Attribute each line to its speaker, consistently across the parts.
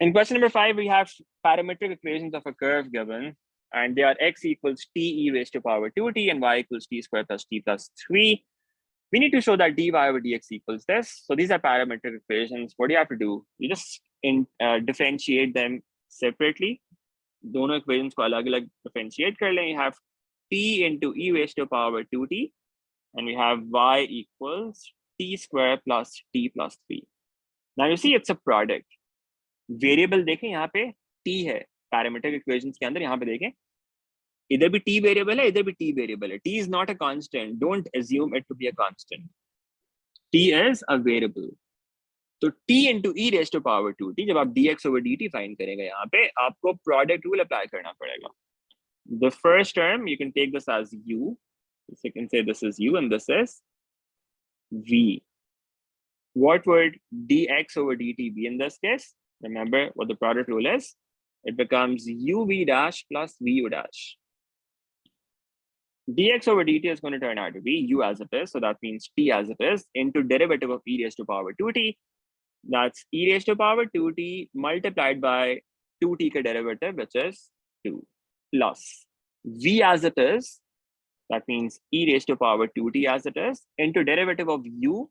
Speaker 1: In question number 5, we have parametric equations of a curve given, and they are x equals t e raised to power 2t and y equals t squared plus t plus 3. We need to show that dy over dx equals this. So these are parametric equations. What do you have to do? You just differentiate them separately. दोनों equations को अलग-अलग differentiate कर लें. You have t into e raised to power 2t, and we have y equals t squared plus t plus 3. Now you see it's a product. Variable देखें यहाँ पे t है parametric equations के अंदर. यहाँ पे देखें इधर भी t variable है, इधर भी t variable है. T is not a constant. Don't assume it to be a constant. T is a variable. तो t into e raised to power 2t, जब आप dx over dt फाइंड करेंगे यहाँ पे आपको product rule apply करना पड़ेगा. The first term you can take this as u. So you can say this is u and this is v. What would dx over dt be in this case? Remember what the product rule is. It becomes uv dash plus vu dash. Dx over dt is going to turn out to be u as it is, so that means t as it is, into derivative of e raised to power 2t. That's e raised to power 2t multiplied by 2t ka derivative, which is 2, plus v as it is, that means e raised to power 2t as it is, into derivative of u.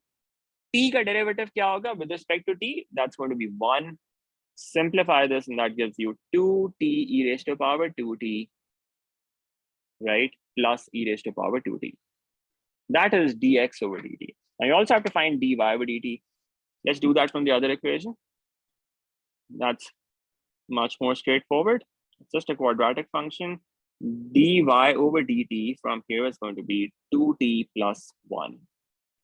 Speaker 1: T ka derivative kya hoga with respect to t? That's going to be 1. Simplify this and that gives you 2t e raised to power 2t, right, plus e raised to power 2t. That is dx over dt. Now you also have to find dy over dt. Let's do that from the other equation. That's much more straightforward. It's just a quadratic function. Dy over dt from here is going to be 2t plus 1.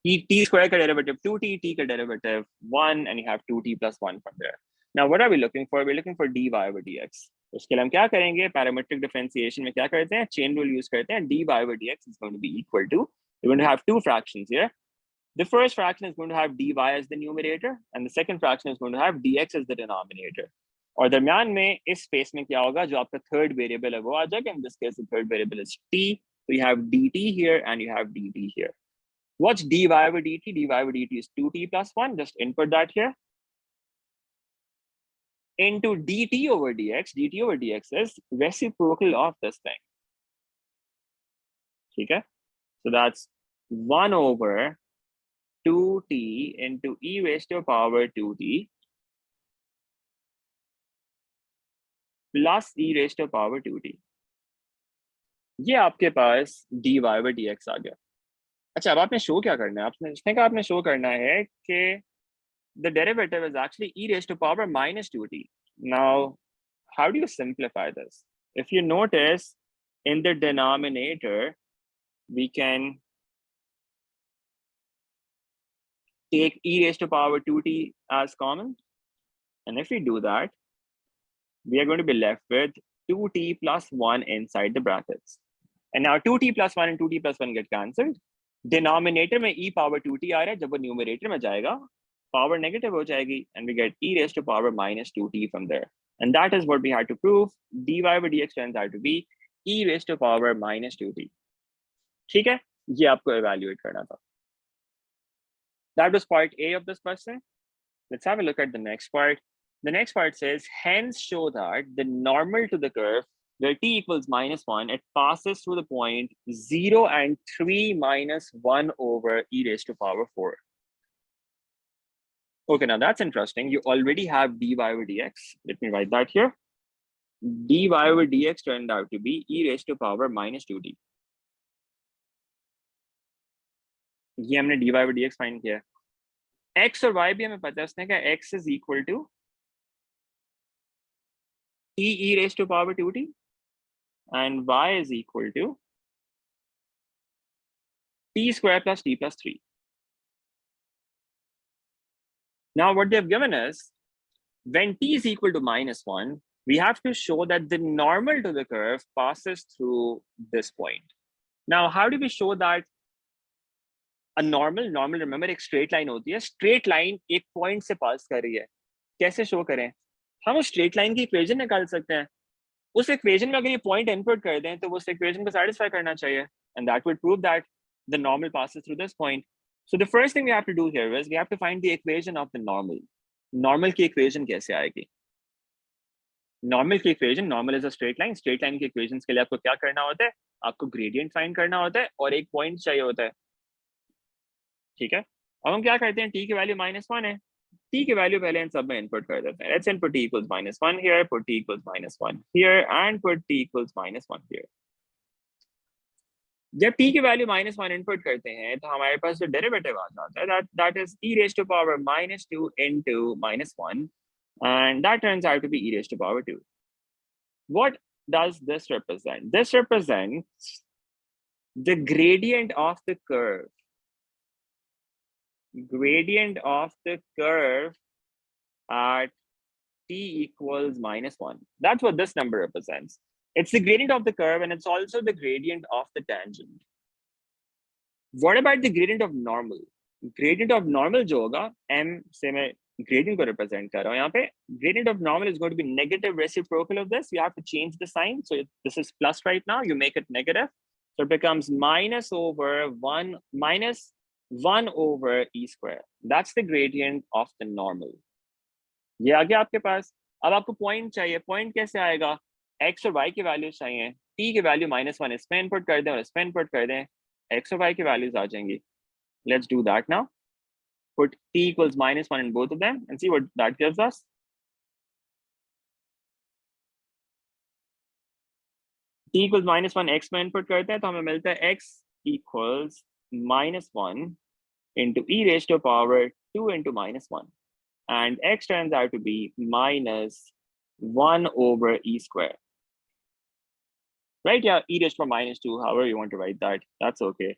Speaker 1: T square ka derivative 2t, t ka derivative 1, and you have 2t plus 1 from there. Now what are we looking for? We're looking for dy over dx. उसके लिए हम क्या करेंगे? Parametric differentiation में क्या करते हैं? Chain rule use करते हैं. Dy over dx is going to be equal to, we're going to have two fractions here. The first fraction is going to have dy as the numerator, and the second fraction is going to have dx as the denominator. और दरम्यान में इस space में क्या होगा? जो आपका third variable है वो आ जाएगा. In this case, the third variable is t. So you have dt here and you have dt here. What's dy over dt? Dy over dt is 2t plus 1. Just input that here. Into dt over dx. Dt over dx is reciprocal of this thing. Okay? So that's 1 over 2t into e raised to power 2t plus e raised to power 2t. ये आपके पास dy over dx आ गया. अच्छा, अब आपने show क्या करना है? आपने शो करना है कि the derivative is actually e raised to power minus 2t. Now, how do you simplify this? If you notice, in the denominator, we can take e raised to power 2t as common. And if we do that, we are going to be left with 2t plus 1 inside the brackets. And now 2t plus 1 and 2t plus 1 get cancelled. Denominator में e power 2t आ रहा है, जब वो numerator में जाएगा, power negative हो जाएगी, and we get e raised to power minus 2t from there. And that is what we had to prove. dy over dx turns out to be e raised to power minus 2t. ठीक है? ये आपको evaluate करना था. That was part A of this question. Let's have a look at the next part. The next part says, hence show that the normal to the curve where t equals minus 1, it passes through the point 0 and 3 minus 1 over e raised to power 4. Okay, now that's interesting. You already have dy over dx. Let me write that here. Dy over dx turned out to be e raised to power minus 2t. ये हमने dy over dx find किया. x और y भी हमें पता है. उसने कहा x is equal to t e raised to power 2t and y is equal to t square plus t plus 3. Now what they have given us, when t is equal to minus 1, we have to show that the normal to the curve passes through this point. Now, how do we show that a normal remember एक straight line होती है. Straight line एक point से pass कर रही है. कैसे show करें? हम उस straight line की equation निकाल सकते हैं. उस equation में अगर ये point input कर दें तो वो उस equation को satisfy करना चाहिए. And that would prove that the normal passes through this point. So the first thing we have to do here is we have to find the equation of the normal. Normal की equation कैसे आएगी? Normal की equation, normal is a straight line की equations के लिए आपको क्या करना होता है, आपको ग्रेडियंट फाइंड करना होता है और एक पॉइंट चाहिए होता है, ठीक है। अब हम क्या करते हैं, टी की वैल्यू -1 है, टी की वैल्यू पहले इन सब में इनपुट कर देते हैं। Let's input t equals -1 here, put t equals -1 here and put t equals -1 here। जब t की वैल्यू -1 इनपुट करते हैं तो हमारे पास जो डेरिवेटिव आ जाता है, that is e raised to power -2 into -1 and that turns out to be e raised to power 2। What does this represent? This represents the gradient of the curve, at t equals -1. That's what this number represents. It's the gradient of the curve and it's also the gradient of the tangent। What about the gradient of normal? Gradient of normal जो होगा, m से मैं gradient को represent कर रहा हूँ यहाँ पे, gradient of normal is going to be negative reciprocal of this। You have to change the sign, so this is plus right now, you make it negative, so it becomes minus 1 over e square। That's the gradient of the normal। ये आ गया आपके पास। अब आपको point चाहिए, point कैसे आएगा, x और y की वैल्यूज चाहिए, t की वैल्यू -1 इसमें इनपुट कर दें और इसमें इनपुट कर दें, x और y की वैल्यूज आ जाएंगी। Let's do that now. Put t equals -1 in both of them and see what that gives us। t equals -1 x में इनपुट करते हैं तो हमें मिलता है x equals -1 into e raised to power 2 into -1 and x turns out to be -1 over e square, right? Yeah, e raised to power -2, however you want to write that, that's okay।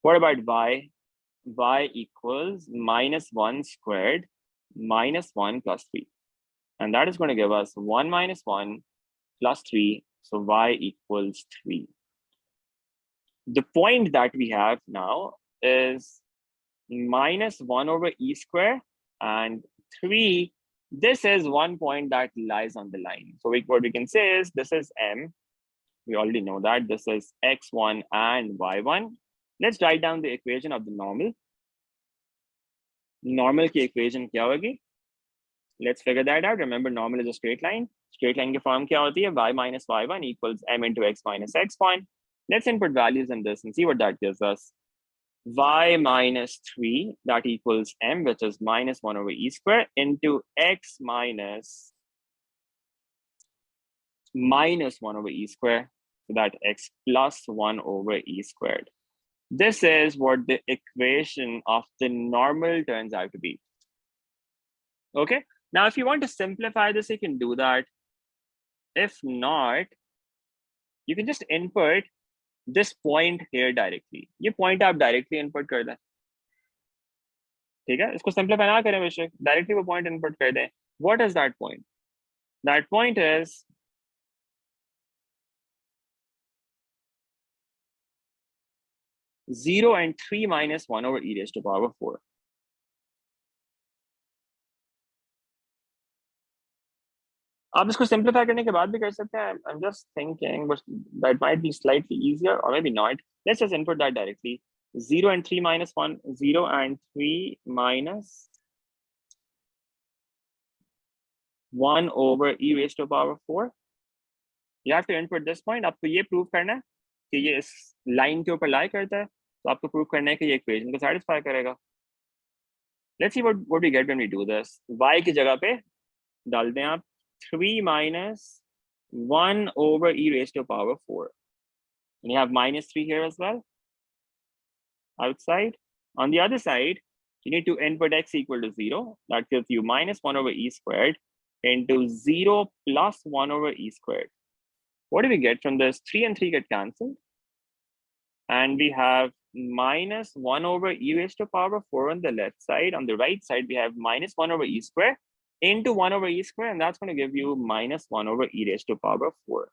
Speaker 1: What about y? Y equals -1 squared -1 plus 3, and that is going to give us 1 minus 1 plus 3, so y equals 3। The point that we have now is -1 over e square and 3, this is one point that lies on the line, so what we can say is this is m, we already know that this is x1 and y1। Let's write down the equation of the normal। Normal की equation क्या होगी, let's figure that out। Remember, normal is a straight line की form क्या होती है, y minus y1 equals m into x minus x1। Let's input values in this and see what that gives us। Y minus 3, that equals m, which is -1 over e square, into x minus -1 over e square, so that x plus 1 over e squared। This is what the equation of the normal turns out to be, okay? Now, if you want to simplify this, you can do that। If not, you can just input this point here directly। ये point आप directly input कर दें, ठीक है? इसको simplify ना करें बेशक, directly वो point input कर दें। What is that point? That point is -0 and 3 minus 1 over e raised to power 4। आप इसको simplify करने के बाद भी कर सकते हैं। I'm just thinking, but that might be slightly easier or maybe not। Let's just input that directly। 0 and 3 minus 1, 0 and 3 minus 1 over e raised to power 4। You have to input this point। आपको ये prove करना है कि ये इस line के ऊपर lie करता है, तो आपको prove करना है कि ये equation को satisfy करेगा। Let's see what we get when we do this। y की जगह पे डाल दें आप 3 minus 1 over e raised to power 4, and you have -3 here as well outside। On the other side, you need to input x equal to 0, that gives you -1 over e squared into 0 plus 1 over e squared। What do we get from this? 3 and 3 get cancelled, and we have -1 over e raised to power 4 on the left side। On the right side, we have -1 over e square into 1 over e square, and that's going to give you -1 over e raised to power 4।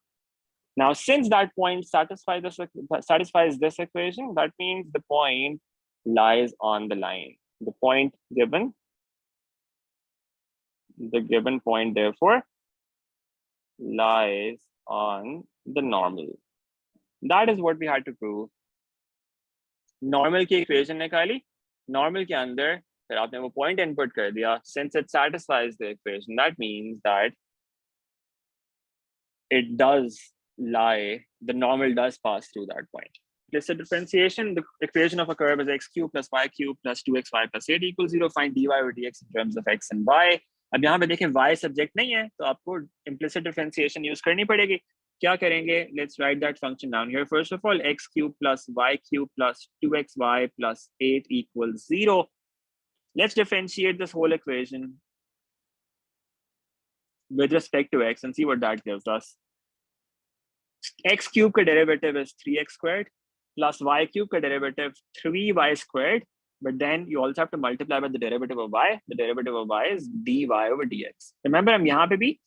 Speaker 1: Now, since that point satisfies this equation, that means the point lies on the line। The point given, the given point therefore lies on the normal। That is what we had to prove। Normal की equation निकाली, normal के अंदर फिर आपने वो point input कर दिया। Since it satisfies the equation, that means that it does lie, the normal does pass through that point. Implicit differentiation, the equation of a curve is x cube plus y cube plus 2xy plus 8 equals 0. Find dy over dx in terms of x and y. अब यहाँ पे देखें y subject नहीं है तो आपको implicit differentiation use करनी पड़ेगी. क्या करेंगे? Let's write that function down here. First of all, x cube plus y cube plus 2xy plus 8 equals 0. Let's differentiate this whole equation with respect to x and see what that gives us. X cube का derivative is 3x squared plus y cube का derivative 3y squared, but then you also have to multiply by the derivative of y. The derivative of y is dy over dx. Remember, हम यहाँ पे भी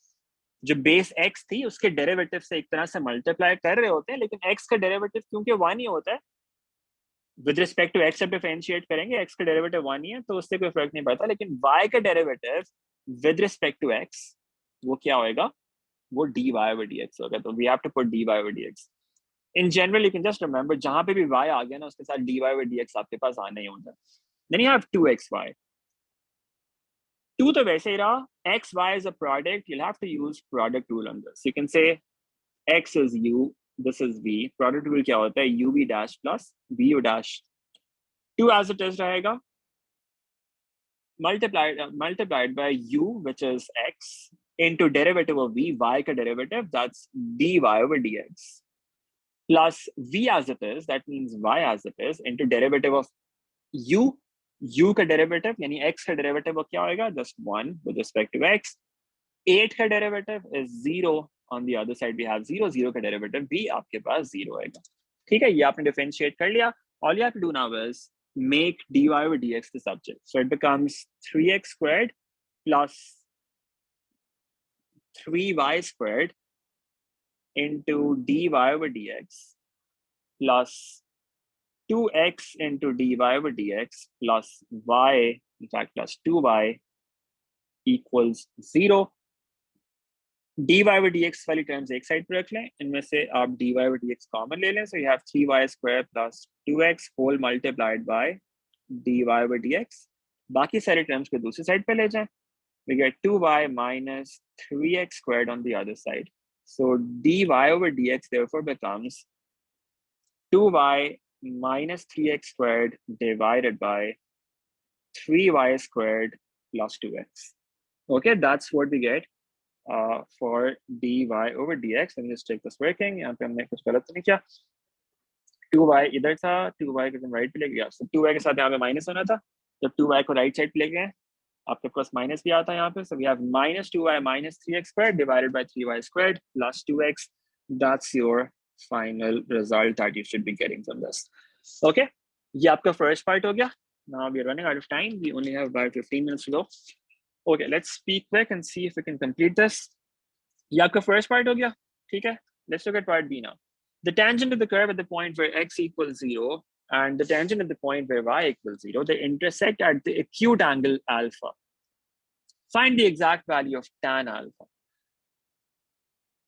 Speaker 1: जो base x थी उसके derivative से एक तरह से मल्टीप्लाई कर रहे होते हैं, लेकिन x का डेरिवेटिव क्योंकि 1 ही होता है, विद रिस्पेक्ट टू x जब डिफरेंशिएट करेंगे x का डेरिवेटिव 1 ही है तो उससे कोई फर्क नहीं पड़ता, लेकिन y का derivative with respect to x वो क्या होएगा? वो dy over dx होगा. तो we have to put dy over dx. In general, you can just remember जहां पे भी y आ गया ना उसके साथ dy over dx आपके पास आना ही होता है. Then you have 2xy. 2 तो वैसे ही रहा. X, y is a product. You'll have to use product rule on this. You can say x is u, this is v. Product rule क्या होता है? uv dash plus vu dash. 2 as it is रहेगा. Multiplied by u, which is x, into derivative of v, y का derivative, that's dy over dx. Plus v as it is, that means y as it is, into derivative of u. u का derivative यानी x का derivative वो क्या होएगा? Just 1 with respect to x. 8 का derivative is 0. On the other side we have 0. 0 का derivative भी आपके पास 0 आएगा. ठीक है, ये आपने differentiate कर लिया. All you have to do now is make dy over dx the subject. So it becomes 3x squared plus 3y squared into dy over dx plus 2x into dy over dx plus y, in fact plus 2y equals 0. dy over dx वाली terms एक side पे रख लें, इनमें से आप dy over dx common ले लें, so you have 3y squared plus 2x whole multiplied by dy over dx. बाकी सारे terms को दूसरी side पे ले जाएं, we get 2y minus 3x squared on the other side. So dy over dx therefore becomes 2y minus 3x squared divided by 3y squared plus 2x. Okay, that's what we get for dy over dx. Let me just check this working. यहाँ पे हमने कुछ गलत तो नहीं किया. 2y इधर था, 2y को हम राइट पे ले गया, so 2y के साथ यहाँ पे माइनस होना था, जब 2y को राइट साइड पे ले गए आपके पास माइनस भी आता है यहाँ पे. So we have minus 2y minus 3x squared divided by 3y squared plus 2x. That's your final result that you should be getting from this. Okay, ये आपका first part हो गया. Now we are running out of time. We only have about 15 minutes to go. Okay, let's speak quick and see if we can complete this. ये आपका first part हो गया. ठीक है, let's look at part B now. The tangent of the curve at the point where x equals 0 and the tangent at the point where y equals 0, they intersect at the acute angle alpha. Find the exact value of tan alpha.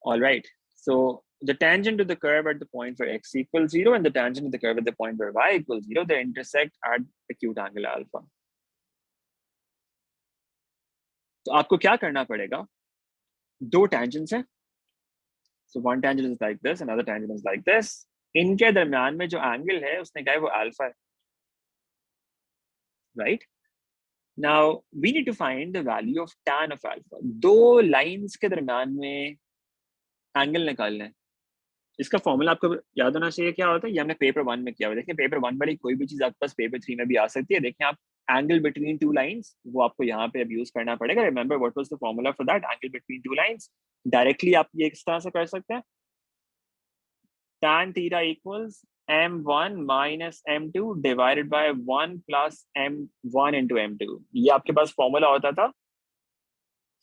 Speaker 1: All right, so the tangent to the curve at the point where x equals 0 and the tangent to the curve at the point where y equals 0, they intersect at acute angle alpha. तो आपको क्या करना पड़ेगा? दो tangents हैं. So one tangent is like this, another tangent is like this. इनके दरम्यान में जो angle है उसने कहा है वो alpha है. Right? Now we need to find the value of tan of alpha. दो lines के दरम्यान में angle निकालना है. इसका फॉर्मूला आपको याद होना चाहिए. क्या होता है? ये हमने पेपर 1 में किया हुआ. देखिए पेपर 1 वाली कोई भी चीज आपके पास पेपर 3 में भी आ सकती है. देखिए आप एंगल बिटवीन टू लाइंस वो आपको यहाँ पे अब यूज करना पड़ेगा. Remember what was the formula for that? Angle between two lines. Directly आप ये इस तरह से कर सकते हैं. tan theta equals m1 minus m2 divided by 1 plus m1 into m2. ये आपके पास फॉर्मूला होता था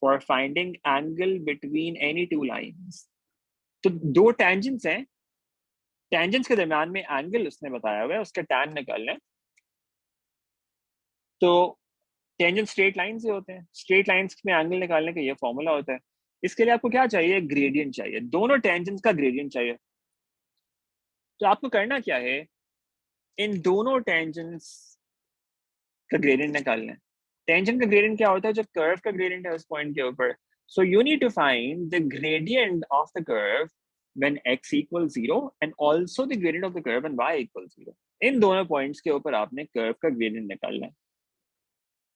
Speaker 1: for finding angle between any two lines. तो दो टेंजेंट्स हैं, टेंजेंट्स के दरम्यान में एंगल उसने बताया हुआ है, उसके tan निकालना है. तो टेंजेंट स्ट्रेट लाइन से होते हैं. स्ट्रेट लाइंस में एंगल निकालने का ये फॉर्मूला होता है. इसके लिए आपको क्या चाहिए? ग्रेडियंट चाहिए. दोनों टेंजेंट्स का ग्रेडियंट चाहिए. तो आपको करना क्या है? इन दोनों टेंजेंट्स का ग्रेडियंट निकालना है. टेंजेंट का ग्रेडियंट क्या होता है? जो कर्व का ग्रेडियंट है उस पॉइंट के ऊपर So you need to find the gradient of the curve when x equals 0 and also the gradient of the curve when y equals 0. इन दोनों पॉइंट्स के ऊपर आपने कर्व का ग्रेडियंट निकालना है,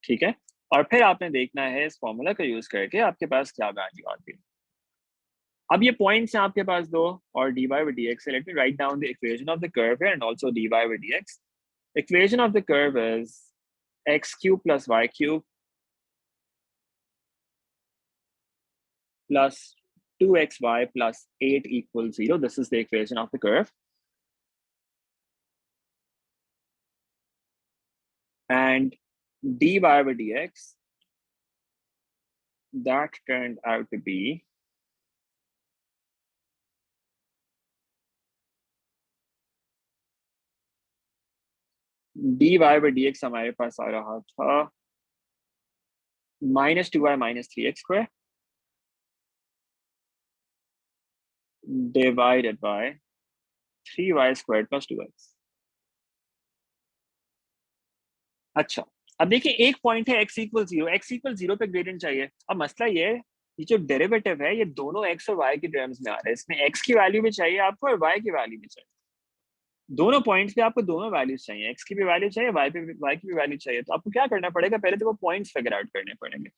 Speaker 1: ठीक है, और फिर आपने देखना है इस फॉर्मूला का यूज करके आपके पास क्या वैल्यू आती है। अब ये पॉइंट्स हैं आपके पास दो और dy by dx. Let me write down the equation of the curve here and also dy by dx. Equation of the curve is x cube plus y cube plus 2xy plus 8 equals 0. This is the equation of the curve. And dy by dx, that turned out to be dy by dx हमारे पास आ रहा था -2y minus 3x square divided by 3y squared plus 2x. अच्छा, अब देखिए एक point है x equal 0 पे gradient चाहिए। अब मसला ये है, ये जो डेरिवेटिव है ये दोनों x और y के टर्म्स में आ रहा है, इसमें x की वैल्यू भी चाहिए आपको और y की वैल्यू भी चाहिए। दोनों पॉइंट्स पे आपको दोनों वैल्यूज चाहिए, x की भी वैल्यू चाहिए, y की भी वैल्यू चाहिए। तो आपको क्या करना पड़ेगा, पहले तो वो पॉइंट्स फिगर आउट करने पड़ेंगे।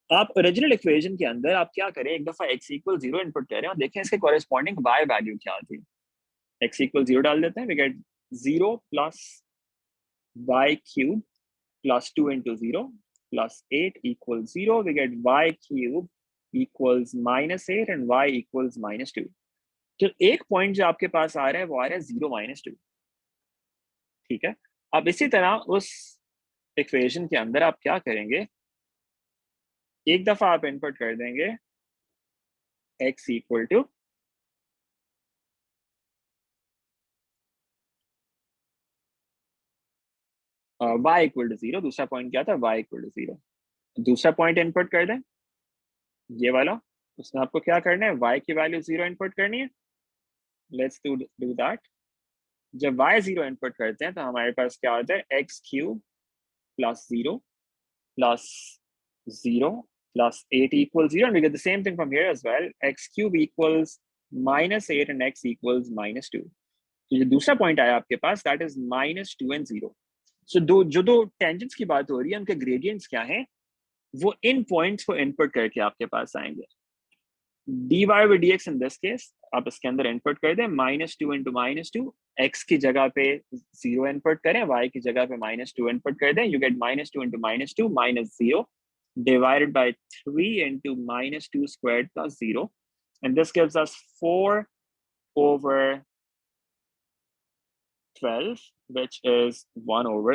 Speaker 1: आप ओरिजिनल इक्वेशन के अंदर आप क्या करें, एक दफा x इक्वल 0 इनपुट करें और देखें इसके कॉरेस्पॉन्डिंग y वैल्यू क्या आती है। x इक्वल 0 डाल देते हैं, we get 0 plus y cube plus 2 into 0 plus 8 equals 0. We get y cube equals -8 and y equals -2. तो एक पॉइंट जो आपके पास आ रहा है वो आ रहा है 0 -2, ठीक है। अब इसी तरह उस इक्वेशन के अंदर आप क्या करेंगे, एक दफा आप इनपुट कर देंगे x equal to y equal to 0। दूसरा पॉइंट क्या था, y इक्वल टू 0। दूसरा पॉइंट इनपुट कर दें ये वाला, उसमें आपको क्या करना है, y की वैल्यू 0 इनपुट करनी है। Let's do that. जब y 0 इनपुट करते हैं तो हमारे पास क्या आता है, x cube plus 0 plus 0 plus 8 equals 0, and we get the same thing from here as well. X cube equals -8 and x equals -2. तो जो दूसरा पॉइंट आया आपके पास, that is -2 and 0. So दो टेंजेंट्स की बात हो रही है उनके ग्रेडियंट्स क्या हैं, वो इन पॉइंट्स को इनपुट करके आपके पास आएंगे। dy by dx in this case आप इसके अंदर इनपुट कर दें -2 into -2, x की जगह पे 0 इनपुट करें, y की जगह पे -2 इनपुट कर दें, you get -2 into -2 -0 divided by 3 into -2 squared plus 0, and this gives us 4 over 12 which is 1 over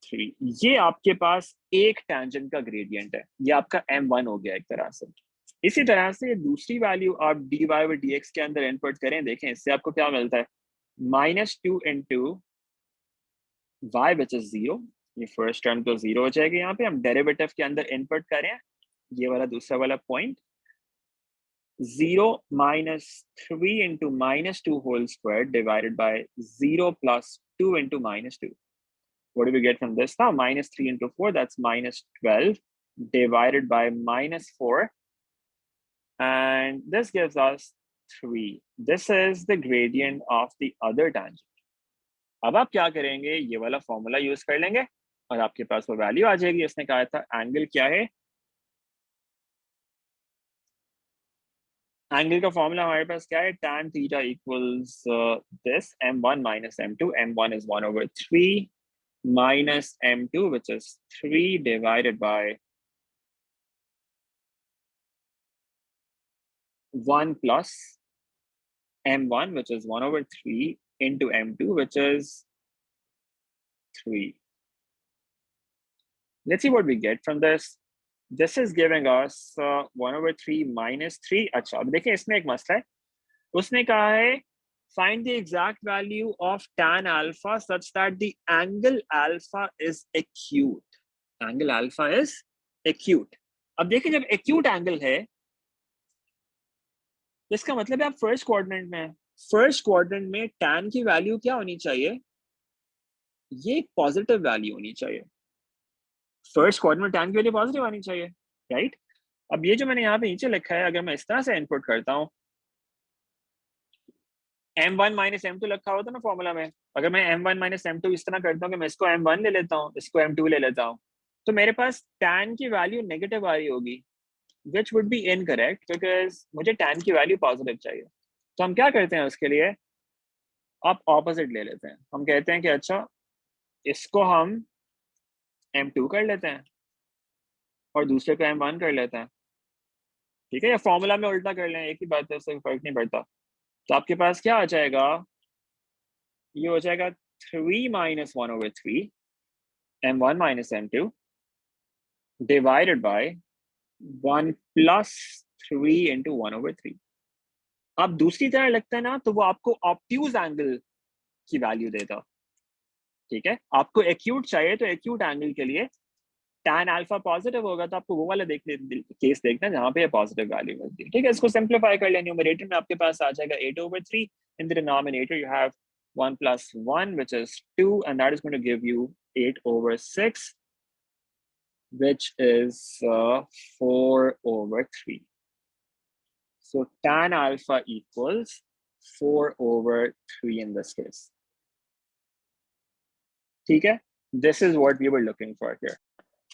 Speaker 1: 3. ये आपके पास एक टेंजेंट का ग्रेडियंट है, ये आपका m1 हो गया एक तरह से। इसी तरह से दूसरी वैल्यू आप dy by dx के अंदर इनपुट करें, देखें इससे आपको क्या मिलता है, -2 into y which is 0। ये फर्स्ट टर्म तो 0 हो जाएगी। यहाँ पे हम डेरिवेटिव के अंदर इनपुट करें ये वाला दूसरा वाला point, 0 -3 into -2 whole squared divided by 0 plus 2 into -2. What do we get from this now? -3 into 4, that's -12 divided by -4. And this gives us 3. This is the gradient of the other tangent. अब आप क्या करेंगे, ये वाला formula use कर लेंगे और आपके पास वो वैल्यू आ जाएगी। इसने कहा था एंगल क्या है, एंगल का फॉर्मूला हमारे पास क्या है, tan theta equals this m1 minus m2. m1 is 1 over 3 minus m2 which is 3 divided by 1 plus m1 which is 1 over 3 into m2 which is 3. Let's see what we get from this. This is giving us 1 over 3 minus 3. अच्छा, अब देखिए इसमें एक मसला है, उसने कहा है find the exact value of tan alpha such that the angle alpha is acute. Angle alpha is acute. अब देखिए जब acute angle है इसका मतलब है आप फर्स्ट क्वाड्रेंट में, फर्स्ट क्वाड्रेंट में tan की वैल्यू क्या होनी चाहिए, ये पॉजिटिव वैल्यू होनी चाहिए। फर्स्ट क्वाड्रेंट में tan की वैल्यू पॉजिटिव आनी चाहिए, राइट। अब ये जो मैंने यहाँ पे नीचे लिखा है, अगर मैं इस तरह से इनपुट करता हूँ, m1 माइनस m2 लिखा होता ना फॉर्मूला में, अगर मैं m1 माइनस m2 इस तरह करता हूँ कि मैं इसको m1 ले लेता हूँ, इसको m2 ले लेता हूँ, तो मेरे पास tan की वैल्यू नेगेटिव आ रही होगी, which would be incorrect because मुझे tan की वैल्यू पॉजिटिव चाहिए। तो हम क्या करते हैं उसके लिए, आप ऑपोजिट ले लेते हैं, हम कहते हैं कि अच्छा इसको हम m2 कर लेते हैं और दूसरे को m1 कर लेते हैं, ठीक है, या फॉर्मूला में उल्टा कर लें, एक ही बात है, उससे फर्क नहीं पड़ता। तो आपके पास क्या आ जाएगा, ये हो जाएगा 3 minus 1/3 m1 minus m2 divided by 1 plus 3 into 1/3। अब दूसरी तरह लगता है ना, तो वो आपको ऑब्ट्यूज एंगल की वैल्यू देता, ठीक है, आपको एक्यूट चाहिए तो एक्यूट एंगल के लिए tan अल्फा पॉजिटिव होगा, तो आपको वो वाला केस देखना जहाँ पे पॉजिटिव वैल्यू मिलती है, ठीक है। इसको सिंप्लीफाई कर लें, न्यूमरेटर में आपके पास आ जाएगा 8/3, in the denominator you have 1 plus 1 which is 2 and that is going to give you 8/6 which is 4/3. So tan alpha equals 4/3 in this case. ठीक है, this is what we were looking for here.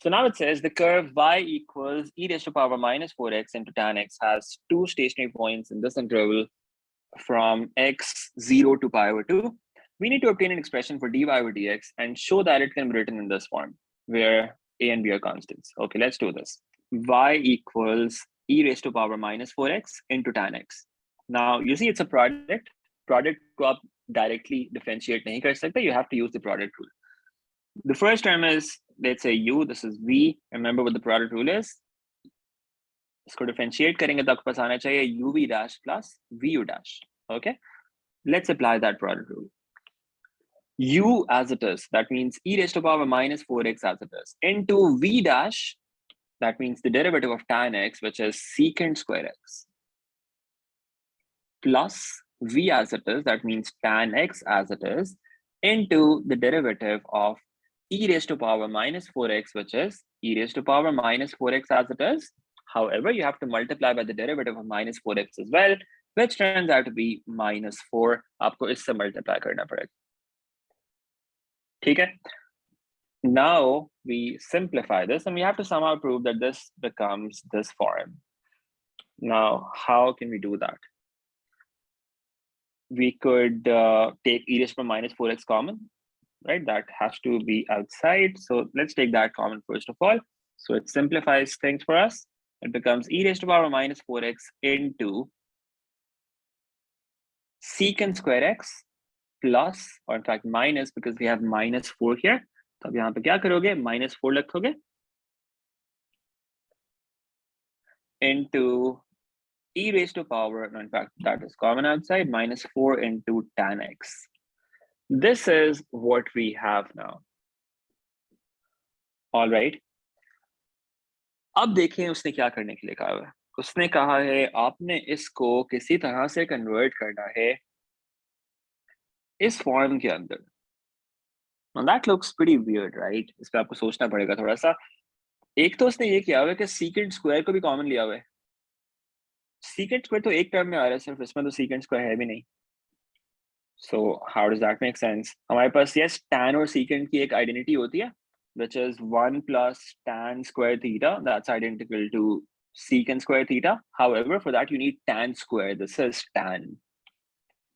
Speaker 1: So now it says the curve y equals e raised to power minus 4x into tan x has two stationary points in this interval from x0 to 𝗫/2. We need to obtain an expression for dy over dx and show that it can be written in this form, where a and b are constants. Okay, let's do this. Y equals e raised to power minus 4x into tan x. Now, you see it's a product. Product को आप directly differentiate नहीं कर सकते. You have to use the product rule. The first term is, let's say u, this is v. Remember what the product rule is. इसको differentiate करेंगे तो आपको पास आना चाहिए uv dash plus vu dash. Okay, let's apply that product rule. U as it is, that means e raised to power minus 4x as it is, into v dash, that means the derivative of tan x, which is secant square x, plus v as it is, that means tan x as it is, into the derivative of e raised to power minus 4x, which is e raised to power minus 4x as it is. However, you have to multiply by the derivative of minus 4x as well, which turns out to be minus 4. आपको इससे multiply करना पड़ेगा, ठीक है। Now we simplify this and we have to somehow prove that this becomes this form. Now, how can we do that? We could take e raised to minus 4x common, right? That has to be outside. So let's take that common first of all. So it simplifies things for us. It becomes e raised to power minus 4x into secant square x plus, or in fact minus, because we have minus 4 here. तो अब यहाँ पे क्या करोगे, minus 4 लिखोगे into e raised to power, no, in fact that is common outside, minus 4 into tan x. This is what we have now. All right. अब देखें उसने क्या करने के लिए कहा है। उसने कहा है आपने इसको किसी तरह से कन्वर्ट करना है इस फॉर्म के अंदर। Now that looks pretty weird, right? इस पे आपको सोचना पड़ेगा थोड़ा सा। एक तो उसने ये किया हुआ है कि secant स्क्वायर को भी कॉमन लिया हुआ है। secant स्क्वायर तो एक टर्म में आ रहा है सिर्फ, इसमें तो secant स्क्वायर है भी नहीं। So how does that make sense? हमारे पास yes tan और secant की एक आइडेंटिटी होती है, which is 1 plus tan square theta. That's identical to secant square theta. However, for that you need tan square. This is tan.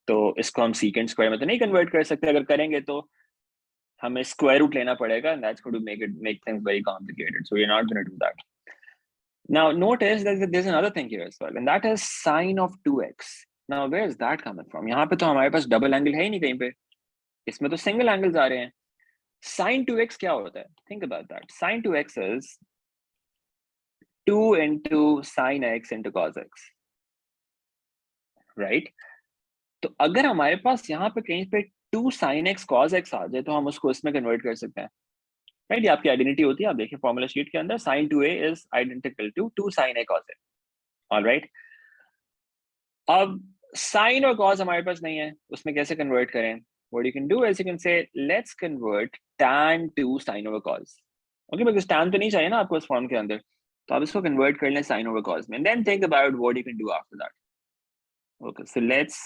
Speaker 1: तो इसको हम secant square में तो नहीं कन्वर्ट कर सकते, अगर करेंगे तो हमें square root लेना पड़ेगा, and that's going to make things very complicated. So we're not going to do that. Now notice that there's another thing here as well, and that is sine of 2x. Now where is that coming from? यहाँ पे तो हमारे पास double angle है ही नहीं कहीं पे, इसमें तो सिंगल एंगल्स आ रहे हैं। Sin 2x क्या होता है? Think about that. Sin 2x is 2 into sin x into cos x, right? तो अगर हमारे पास यहाँ पे कहीं पे 2 sin x cos x आ जाए तो हम उसको इसमें कन्वर्ट कर सकते हैं, राइट? ये आपकी आइडेंटिटी होती है, आप देखिए फॉर्मूला शीट के अंदर sin 2a is identical to 2 sin a cos a, alright. अब sin और cos हमारे पास नहीं है, उसमें कैसे कन्वर्ट करें? What you can do is you can say let's convert tan to sin over cos, okay, because tan तो नहीं चाहिए ना आपको इस फॉर्म के अंदर, तो आप इसको कन्वर्ट कर लें साइन ओवर कॉस में, then think about what you can do after that. Okay, so let's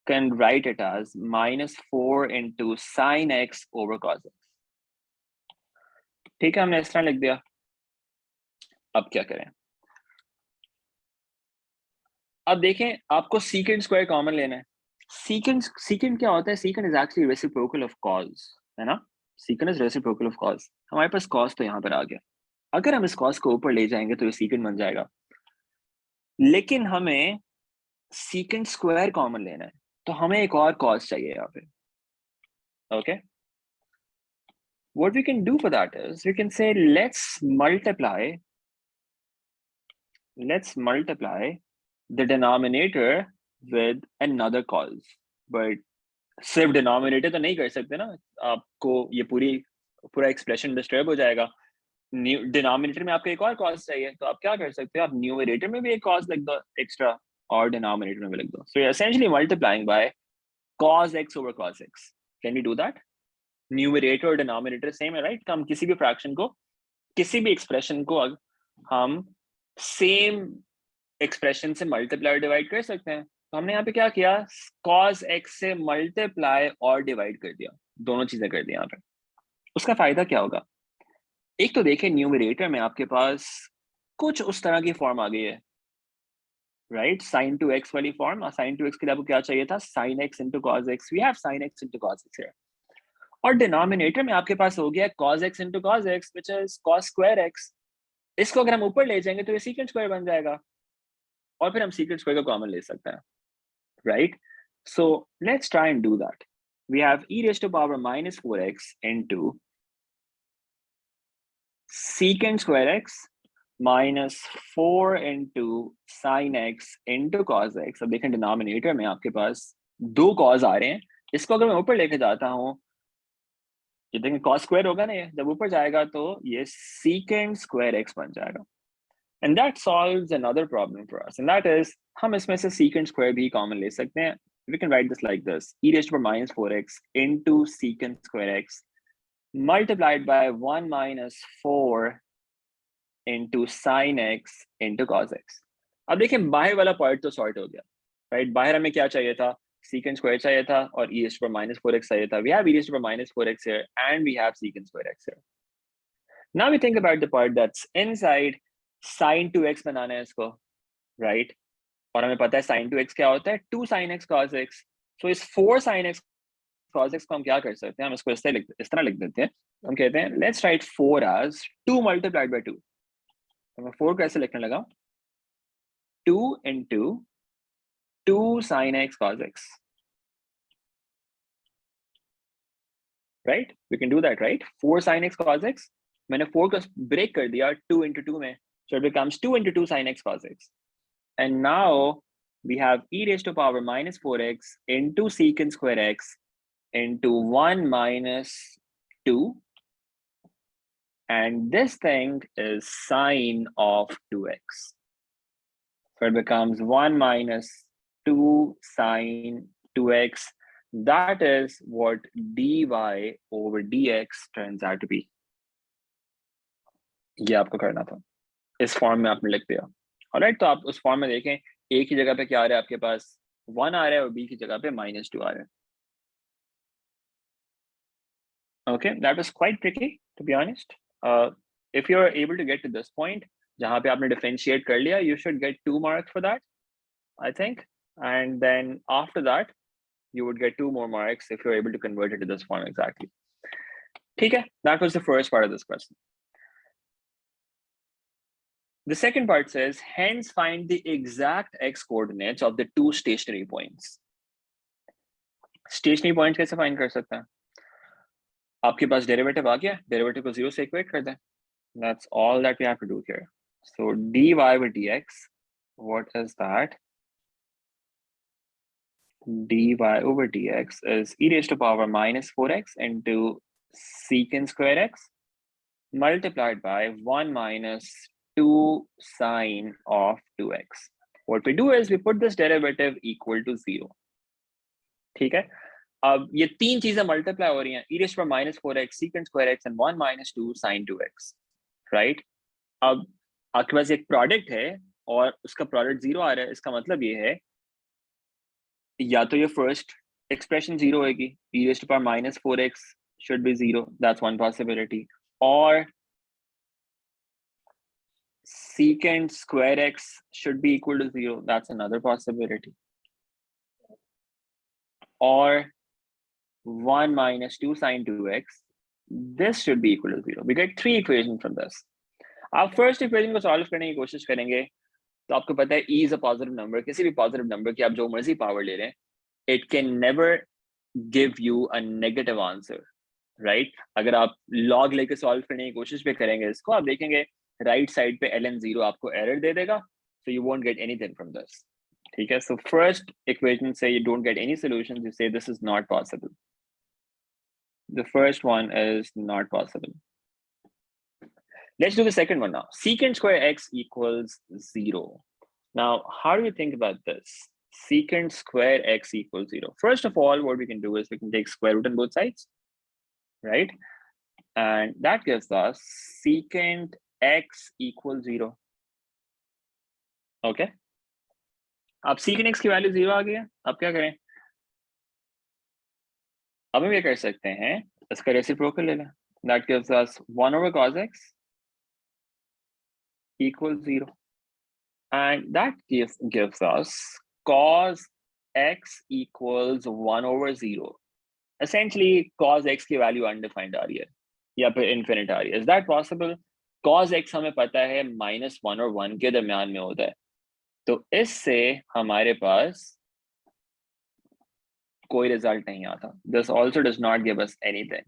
Speaker 1: can write it as -4 into sin x over cos x. ठीक है, हमने इस तरह लिख दिया. अब क्या करें? अब देखें, आपको secant स्क्वायर कॉमन लेना है. secant क्या होता है? secant is actually reciprocal of cos, है ना? secant is reciprocal of cos. हमारे पास cos तो यहाँ पर आ गया. अगर हम इस cos को ऊपर ले जाएंगे तो ये secant बन जाएगा, लेकिन हमें secant स्क्वायर कॉमन लेना है, तो हमें एक और cos चाहिए यहाँ पे. Okay, what we can do for that is we can say let's multiply the denominator with another cos. But सिर्फ डिनोमिनेटर तो नहीं कर सकते ना, आपको ये पूरा एक्सप्रेशन डिस्टर्ब हो जाएगा. डिनोमिनेटर में आपको एक और कॉस चाहिए, तो आप क्या कर सकते हो? आप न्यूमरेटर में भी एक कॉस लिख दो एक्स्ट्रा, और डिनोमिनेटर में भी लिख दो. So you are essentially multiplying by cos x over cos x. Can we do that? Numerator और डिनोमिनेटर सेम है, राइट? हम किसी भी फ्रैक्शन को, किसी भी एक्सप्रेशन को हम सेम एक्सप्रेशन से मल्टीप्लाई और डिवाइड कर सकते हैं. तो हमने यहाँ पे क्या किया? cos x से मल्टीप्लाई और डिवाइड कर दिया, दोनों चीजें कर दी यहाँ पे. उसका फायदा क्या होगा? एक तो देखिए, न्यूमरेटर में आपके पास कुछ उस तरह की फॉर्म आ गई है, राइट? sin 2x वाली फॉर्म. sin 2x के लिए आपको क्या चाहिए था? sin x into cos x. We have sin x into cos x here. और डिनोमिनेटर में आपके पास हो गया cos x into cos x, which is cos square x. इसको अगर हम ऊपर ले जाएंगे तो ये secant स्क्वायर बन जाएगा, और फिर हम secant स्क्वायर का कॉमन ले सकते हैं, right? So let's try and do that. We have e raised to power minus 4x into secant square x minus 4 into sin x into cos x. अब देखें, डिनोमिनेटर में आपके पास दो cos आ रहे हैं. इसको अगर मैं ऊपर लेके जाता हूँ, ये देखें cos स्क्वायर होगा ना, ये जब ऊपर जाएगा तो ये secant square x बन जाएगा. And that solves another problem for us, and that is हम इसमें से secant square भी कॉमन ले सकते हैं. We can write this like this: e raised to power minus 4x into secant square x multiplied by 1 minus 4 into sin x into cos x. अब देखिए, बाहर वाला पार्ट तो सॉर्ट हो गया, राइट? बाहर हमें क्या चाहिए था? secant square चाहिए था, और e raised to power minus 4x चाहिए था. We have e raised to power minus 4x here, and we have secant square x here. Now we think about the part that's inside. sin 2x बनाना है इसको, right? और हमें पता है sin 2x क्या होता है? 2 sin x cos x. So इस 4 sin x cos x को हम क्या कर सकते हैं? हम इसको इस तरह लिख देते हैं. हम कहते हैं let's write 4 as 2 multiplied by 2. तो मैं 4 कैसे लिखने लगा? 2 into 2 sin x cos x. Right? We can do that, right? 4 sin x cos x. मैंने 4 को ब्रेक कर दिया 2 into 2 में. So it becomes 2 into 2 sin x cos x. And now we have e raised to power minus 4x into secant square x into 1 minus 2. And this thing is sine of 2x. So it becomes 1 minus 2 sine 2x. That is what dy over dx turns out to be. ये आपको करना था, इस form में आपने लिख दिया. Alright, तो आप उस फॉर्म में देखें, a की जगह पे क्या आ रहा है आपके पास? 1 आ रहा है, और b की जगह पे -2 आ रहा है. Okay, that was quite tricky, to be honest. If you're able to get to this point, जहाँ पे आपने differentiate कर लिया, you should get 2 marks for that, I think. And then after that, you would get 2 more marks if you're able to convert it to this form exactly. ठीक है, that was the first part of this question. The second part says, hence find the exact x coordinates of the two stationary points. Stationary points कैसे find कर सकते हैं? आपके पास derivative आ गया, derivative को 0 से equate कर दें. That's all that we have to do here. So dy over dx, what is that? dy over dx is e raised to power minus 4x into secant square x multiplied by 1 minus 2 sine of 2x. What we do is we put this derivative equal to 0. ठीक है, अब ये तीन चीजें multiply हो रही हैं, e raised to power minus 4x secant square x and 1 minus 2 sine 2x, right? अब आपके पास एक प्रोडक्ट है और उसका प्रोडक्ट 0 आ रहा है, इसका मतलब ये है या तो ये फर्स्ट expression 0 होगी, e raised to power minus 4x should be 0, that's one possibility, or secant square x should be equal to 0, that's another possibility, or 1 minus 2 sine 2x, this should be equal to 0. We get 3 equations from this. आप first equation को solve करने की कोशिश करेंगे तो आपको पता है e is a positive number, किसी भी positive number की आप जो मर्जी power ले लें, it can never give you a negative answer, right? अगर आप log लेके solve करने की कोशिश भी करेंगे इसको, आप देखेंगे right side पे ln0 आपको error दे देगा, so you won't get anything from this. ठीक है? So first equation say you don't get any solutions, you say this is not possible. The first one is not possible. Let's do the second one now. Secant square x equals 0. Now, how do you think about this? Secant square x equals 0. First of all, what we can do is we can take square root on both sides, right? And that gives us secant x equals 0. Okay? अब secant x की value 0 आ गया, अब क्या करें? अब हम ये कर सकते हैं, इसका रेसिप्रोकल ले लें. That gives us 1 over cos x equals 0. And that gives us cos x equals 1 over 0. Essentially, cos x की value undefined आ रही है या फिर infinite आ रही है. Is that possible? Cos x हमें पता है -1 और 1 के दरम्यान में होता है. तो इससे हमारे पास कोई रिजल्ट नहीं आता. This also does not give us anything.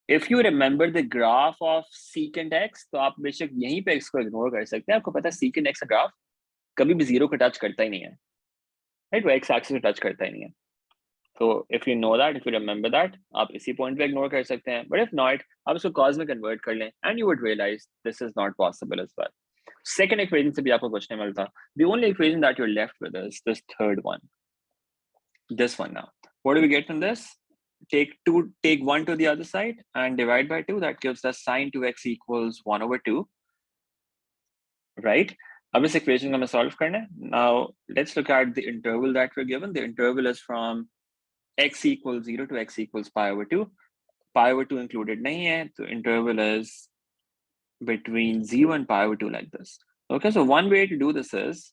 Speaker 1: If you remember the graph of secant x, तो आप बेशक यहीं पे x को इग्नोर कर सकते हैं. आपको पता है secant x का ग्राफ कभी भी 0 को टच करता ही नहीं है, राइट? वो x एक्सिस को टच करता ही नहीं है. So if you know that, if you remember that, आप इसी पॉइंट पे इग्नोर कर सकते हैं. But if not, आप इसको cos में कन्वर्ट कर लें and you would realize this is not possible as well. Second equation से भी आपको कुछ नहीं मिलता. The only equation that you're left with is this third one. This one now. What do we get from this? Take 1 to the other side and divide by 2. That gives us sine 2x equals 1 over 2, right? अब इस equation को हमें solve करना है. Now let's look at the interval that we're given. The interval is from x equals 0 to x equals pi over 2. Pi over 2 included नहीं है, so interval is between 0 and pi over 2 like this. Okay, so one way to do this is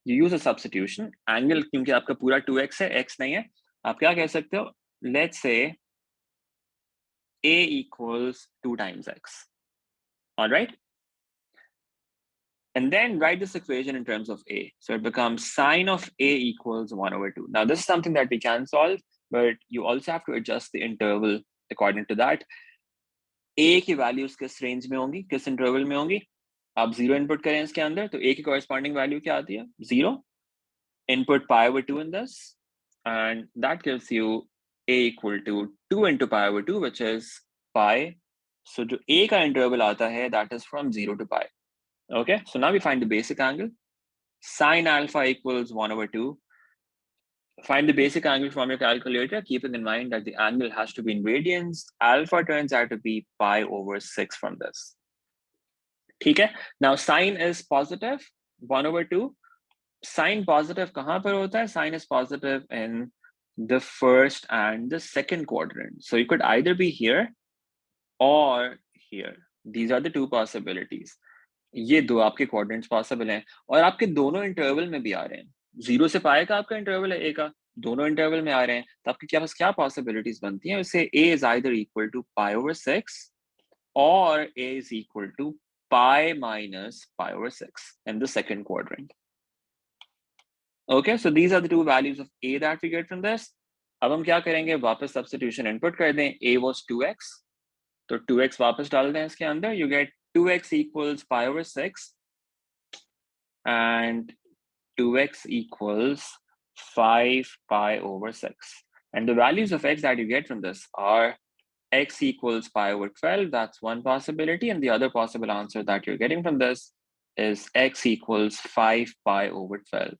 Speaker 1: you use a substitution. Angle क्योंकि आपका पूरा 2x है, x नहीं है, आप क्या कह सकते हो? Let's say a equals 2 times x. All right? And then write this equation in terms of a. So it becomes sine of a equals 1 over 2. Now this is something that we can solve, but you also have to adjust the interval according to that. a की values किस range में होंगी, किस interval में होंगी? आप 0 input करें इसके अंदर, तो a की corresponding value क्या आती है? 0. Input pi over 2 in this, and that gives you a equal to 2 into pi over 2, which is pi. So जो a का interval आता है, that is from 0 to pi. Okay, so now we find the basic angle. Sine alpha equals 1 over 2. Find the basic angle from your calculator, keeping in mind that the angle has to be in radians. Alpha turns out to be pi over 6 from this. Okay, now sine is positive, 1 over 2. Sine positive kahan par hota hai? Sine is positive in the first and the second quadrant. So you could either be here or here. These are the two possibilities. ये दो आपके quadrants possible हैं और आपके दोनों interval में भी आ रहे हैं. 0 से पाई का आपका इंटरवल है, a का, दोनों इंटरवल में आ रहे हैं, तो आपके क्या क्या पॉसिबिलिटीज बनती हैं? उससे a is either equal to pi over 6 or a is equal to pi minus pi over 6 in the second quadrant. Okay, so these are the two values of a that we get from this. अब हम क्या करेंगे? वापस substitution input कर दें. a was 2x, तो 2x वापस डाल दें इसके अंदर. You get 2x equals pi over 6 and 2x equals 5 pi over 6. And the values of x that you get from this are x equals pi over 12. That's one possibility. And the other possible answer that you're getting from this is x equals 5 pi over 12.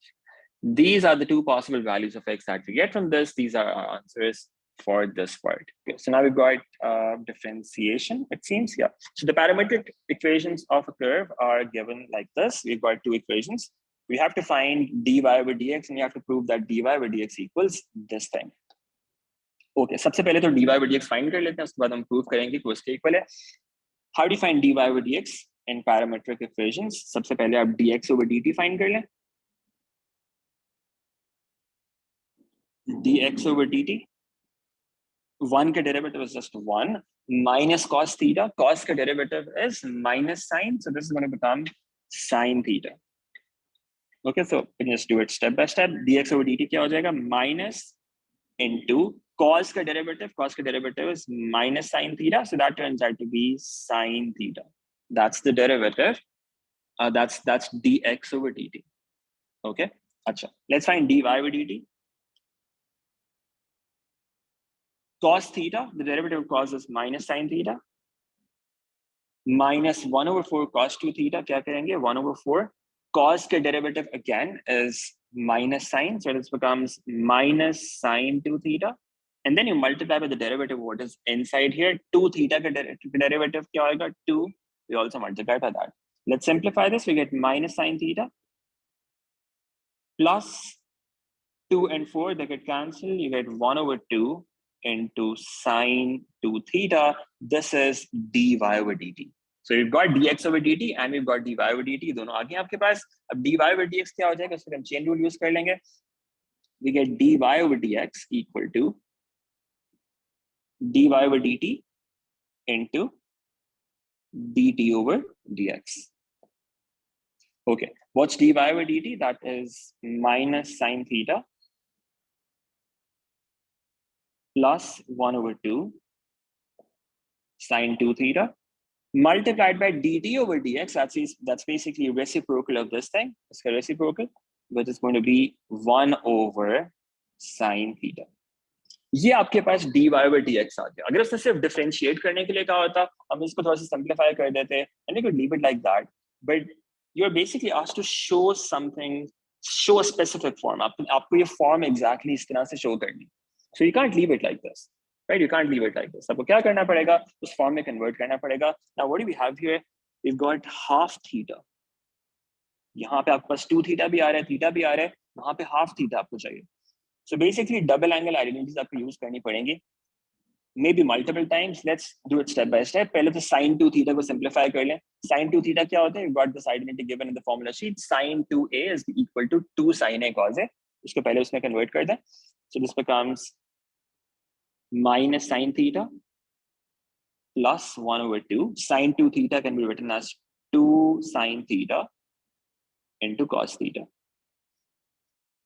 Speaker 1: These are the two possible values of x that we get from this. These are our answers. for this part. Okay, so now we've got differentiation, it seems. Yeah. So the parametric equations of a curve are given like this. We've got two equations. We have to find dy over dx, and you have to prove that dy over dx equals this thing. Okay, सबसे पहले तो dy over dx find कर लेते हैं, उसके बाद हम prove करेंगे कि उसके equal है. How do you find dy over dx in parametric equations? सबसे पहले आप dx over dt find कर लें. dx over dt, 1 का derivative is just 1 minus cos theta. Cos का derivative is minus sine, so this is going to become sine theta. Okay, so we can just do it step by step. dx over dt क्या हो जाएगा? Minus into cos का derivative is minus sine theta, so that turns out to be sine theta. That's the derivative. That's dx over dt. Okay, अच्छा. Let's find dy over dt. Cos theta, the derivative of cos is minus sine theta. Minus 1 over 4 cos 2 theta, क्या करेंगे? 1 over 4. Cos के derivative again is minus sine, so this becomes minus sine 2 theta. And then you multiply by the derivative of what is inside here. 2 theta का derivative क्या होगा? 2. We also multiply by that. Let's simplify this. We get minus sine theta plus 2 and 4, they get cancelled. You get 1 over 2 into sine 2 theta. This is dy over dt. So we've got dx over dt and we've got dy over dt. दोनों आ गए आपके पास. अब dy over dx क्या हो जाएगा? उसको हम chain rule use कर लेंगे. We get dy over dx equal to dy over dt into dt over dx. Okay, what's dy over dt? That is minus sine theta plus 1 over 2 sine 2 theta multiplied by dt over dx. That's basically reciprocal of this thing. It's a reciprocal, which is going to be 1 over sine theta. ये आपके पास dy over dx आ गया. अगर उसने सिर्फ differentiate करने के लिए कहा होता, हम इसको थोड़ा सा simplify कर देते, and we could leave it like that. But you're basically asked to show something, show a specific form. आपको ये form exactly इस तरह से show करनी. So you can't leave it like this, right? You can't leave it like this. आपको क्या करना पड़ेगा? उस form में convert करना पड़ेगा. Now what do we have here? We've got half theta. यहाँ पे आपके पास 2 theta भी आ रहा है, theta भी आ रहा है. वहाँ पे half theta आपको चाहिए. So basically double angle identities आपको use करनी पड़ेंगी. Maybe multiple times. Let's do it step by step. पहले तो sine 2 theta को simplify कर लें. Sine 2 theta क्या होता है? We've got this identity given in the formula sheet. Sine 2a is equal to 2 sine a cos a. इसको पहले उसमें convert कर दें. So this becomes minus sine theta plus 1 over 2. Sine 2 theta can be written as 2 sine theta into cos theta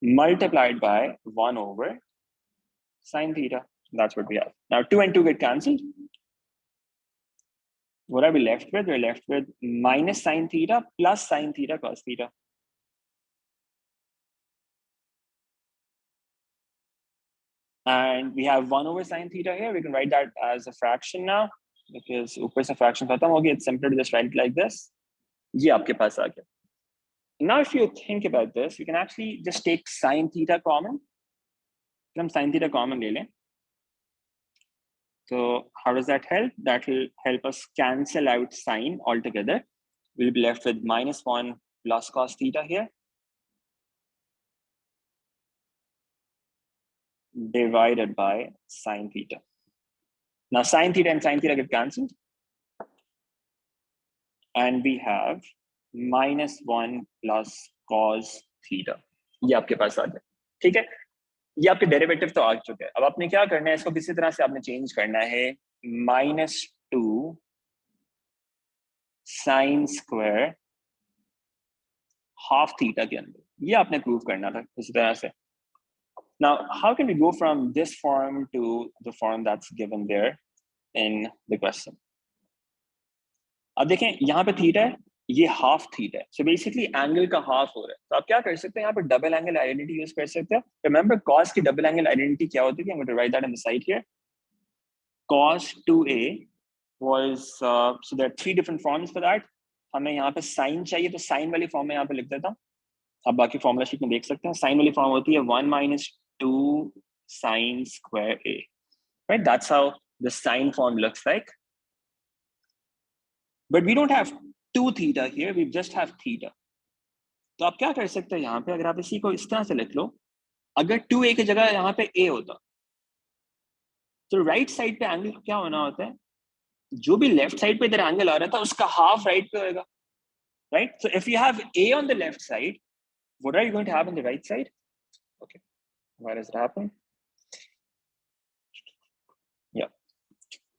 Speaker 1: multiplied by 1 over sine theta. That's what we have. Now 2 and 2 get cancelled. What are we left with? We're left with minus sine theta plus sine theta cos theta. And we have 1 over sine theta here. We can write that as a fraction now because ऊपर से fraction खत्म हो गया. It's simpler to just write it like this. ये आपके पास आ गया. Now if you think about this, you can actually just take sine theta common. हम sine theta common ले लें. So how does that help? That will help us cancel out sine altogether. We'll be left with minus 1 plus cos theta here, divided by sine theta. Now sine theta and sine theta get cancelled. And we have minus 1 plus cos theta. ये आपके पास आ गया. ठीक है? ये आपके derivative तो आ चुके हैं. अब आपने क्या करना है? इसको किसी तरह से आपने चेंज करना है. minus 2 sin square half theta के अंदर. ये आपने प्रूव करना था इसी तरह से. Now, how can we go from this form to the form that's given there in the question? अब देखें यहाँ पे थीटा है, ये हाफ थीटा है. So basically एंगल का हाफ हो रहा है. तो आप क्या कर सकते हैं? यहाँ पे डबल एंगल आइडेंटिटी यूज कर सकते हैं. Remember cos की डबल एंगल आइडेंटिटी क्या होती है? I'm going to write that on the side here. Cos 2a was so there are 3 different forms for that. हमें यहाँ पे साइन चाहिए तो साइन वाली फॉर्म में यहाँ पे लिख देता हूँ. आप बाकी फॉर्मूला शीट में देख सकते हैं. साइन वाली फॉर्म होती है 1 minus 2 sin square a. right? That's how the sine form looks like. But we don't have 2 theta here, we just have theta. तो आप क्या कर सकते हैं यहाँ पे, अगर आप इसी को इस तरह से लिख लो, अगर 2a की जगह यहाँ पे a होता, तो राइट साइड पे एंगल क्या होना होता है, जो भी लेफ्ट साइड पे इधर एंगल आ रहा था उसका हाफ राइट पे होएगा, right? So if you have a on the left side, what are you going to have on the right side? Okay, why does it happen? Yeah.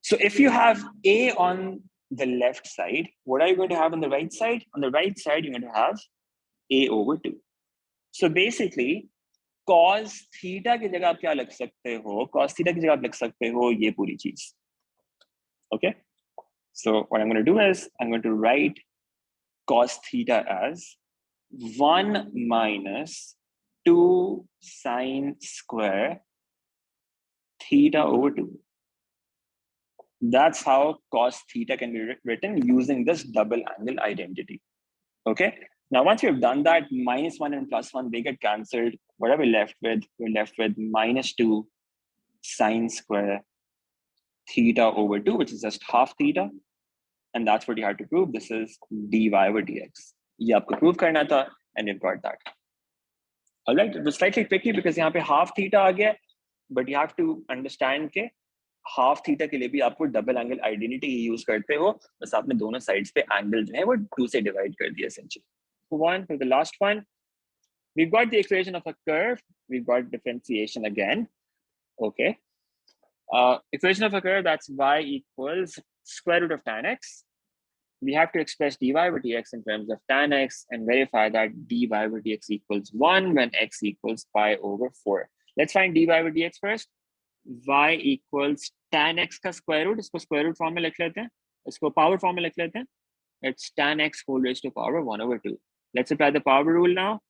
Speaker 1: So if you have a on the left side, what are you going to have on the right side? On the right side, you're going to have a over 2. So basically, cos theta की जगह आप क्या लिख सकते हो? Cos theta की जगह आप लिख सकते हो ये पूरी चीज. Okay. So what I'm going to do is I'm going to write cos theta as 1 minus 2 sine square theta over 2. That's how cos theta can be written using this double angle identity. Okay. Now, once we've done that, minus 1 and plus 1, they get cancelled. What are we left with? We're left with minus 2 sine square theta over 2, which is just half theta. And that's what you have to prove. This is dy over dx. You have to prove karna tha, and you've got that. All right, it was slightly tricky because यहाँ पे half theta आ गया, but you have to understand के half theta के लिए भी आपको double angle identity use करते हो, बस आपने दोनों sides पे angle जो है वो 2 से divide कर दिया essentially. Move on to the last one. We've got the equation of a curve. We've got differentiation again. Okay. Equation of a curve, that's y equals square root of tan x. We have to express dy over dx in terms of tan x and verify that dy over dx equals 1 when x equals pi over 4. Let's find dy over dx first. Y equals tan x का square root, इसको square root form में लिख लेते हैं, इसको power form में लिख लेते हैं. It's tan x whole raised to power 1 over 2. Let's apply the power rule now.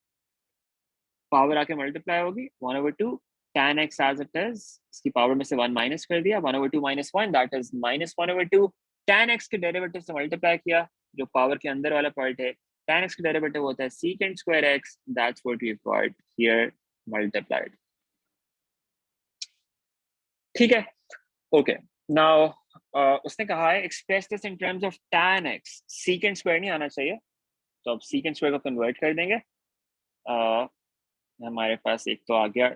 Speaker 1: Power आके multiply होगी 1 over 2. Tan x as it is, इसकी power में से 1 minus कर दिया, 1 over 2 minus 1, that is minus 1 over 2. Tan x के derivative से multiply किया, जो power के अंदर वाला part है, tan x के derivative होता है secant square x, that's what we've got here multiplied. ठीक है? Okay. Now, उसने कहा है express this in terms of tan x. Secant square नहीं आना चाहिए, तो अब secant square को convert कर देंगे. हमारे पास एक तो आ गया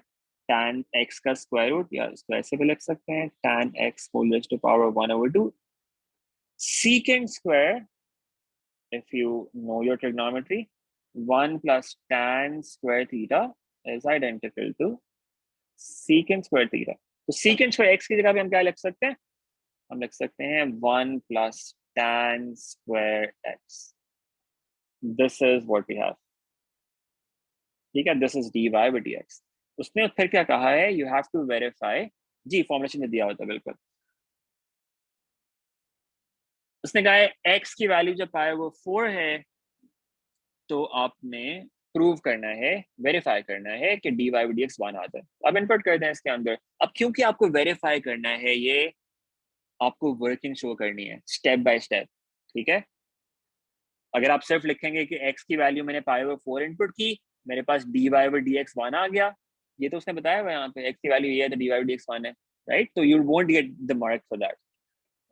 Speaker 1: tan x का square root, या इसको ऐसे भी लिख सकते हैं tan x whole raised to power 1 over 2. Secant square, if you know your trigonometry, 1 plus tan square theta is identical to secant square theta. तो secant square x की जगह पे हम क्या लिख सकते हैं? हम लिख सकते हैं 1 plus tan square x. This is what we have. ठीक है, this is dy by dx. उसने फिर क्या कहा है? You have to verify. जी फॉर्मुलेशन में दिया होता है बिल्कुल. उसने कहा है x की वैल्यू जब पाए वो 4 है, तो आपने प्रूव करना है, वेरीफाई करना है कि dy by dx 1 आता है. अब इनपुट कर दें इसके अंदर. अब क्योंकि आपको वेरीफाई करना है, ये आपको वर्किंग शो करनी है स्टेप बाय स्टेप. ठीक है, अगर आप सिर्फ लिखेंगे कि x की वैल्यू मैंने पाए हुए 4 इनपुट की, मेरे पास dy by dx 1 आ गया, ये तो उसने बताया हुआ यहाँ पे x की वैल्यू ये है तो dy by dx 1 है, राइट? तो you won't get the mark for that.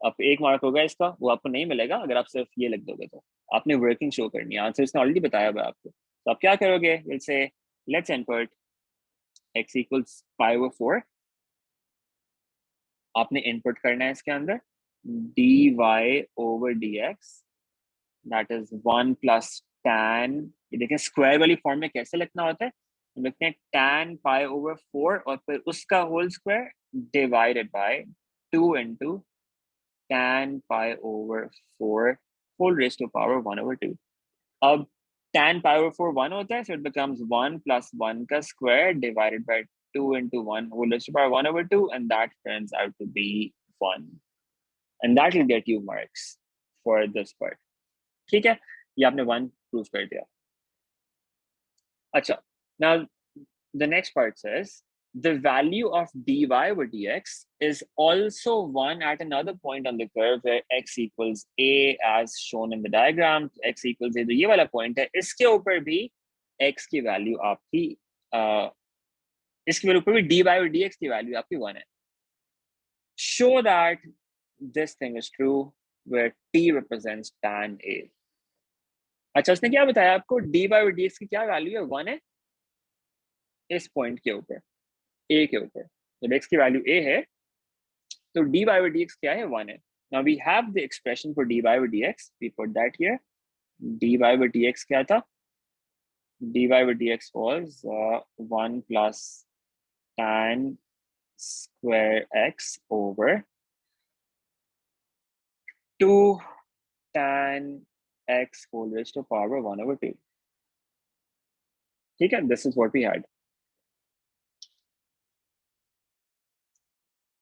Speaker 1: अब 1 मार्क होगा इसका, वो आपको नहीं मिलेगा अगर आप सिर्फ ये लिख दोगे. तो आपने वर्किंग शो करनी है. आंसर इसने ऑलरेडी बताया हुआ आपको. तो आप क्या करोगे? Will say let's input x equals pi over 4. आपने इनपुट करना है इसके अंदर dy over dx, that is 1 plus tan. ये देखें स्क्वायर वाली फॉर्म में कैसे लिखना होता है. हम लिखते हैं tan pi over 4 और फिर उसका whole square divided by 2 into tan pi over 4 whole raised to power 1 over 2. अब tan pi over 4 1 होता है, so it becomes 1 plus 1 का square divided by 2 into 1 whole raised to power 1 over 2, and that turns out to be 1. And that will get you marks for this part. ठीक है, ये आपने 1 prove कर दिया. अच्छा, now the next part says the value of dy over dx is also 1 at another point on the curve where x equals a as shown in the diagram. X equals a, तो ये वाला point है, इसके ऊपर भी x की value आपकी इसके ऊपर भी dy over dx की value आपकी 1 है. show that this thing is true where t represents tan a. अच्छा, उसने क्या बताया आपको? dy over dx की क्या वैल्यू है? 1 है इस पॉइंट के ऊपर, a के ऊपर. जब x की वैल्यू a है तो dy over dx क्या है? 1 है. Now we have the expression for dy over dx. We put that here. dy over dx क्या था? dy over dx was 1 plus tan square x over 2 tan x whole raised to power 1 over 2. ठीक है, this is what we had.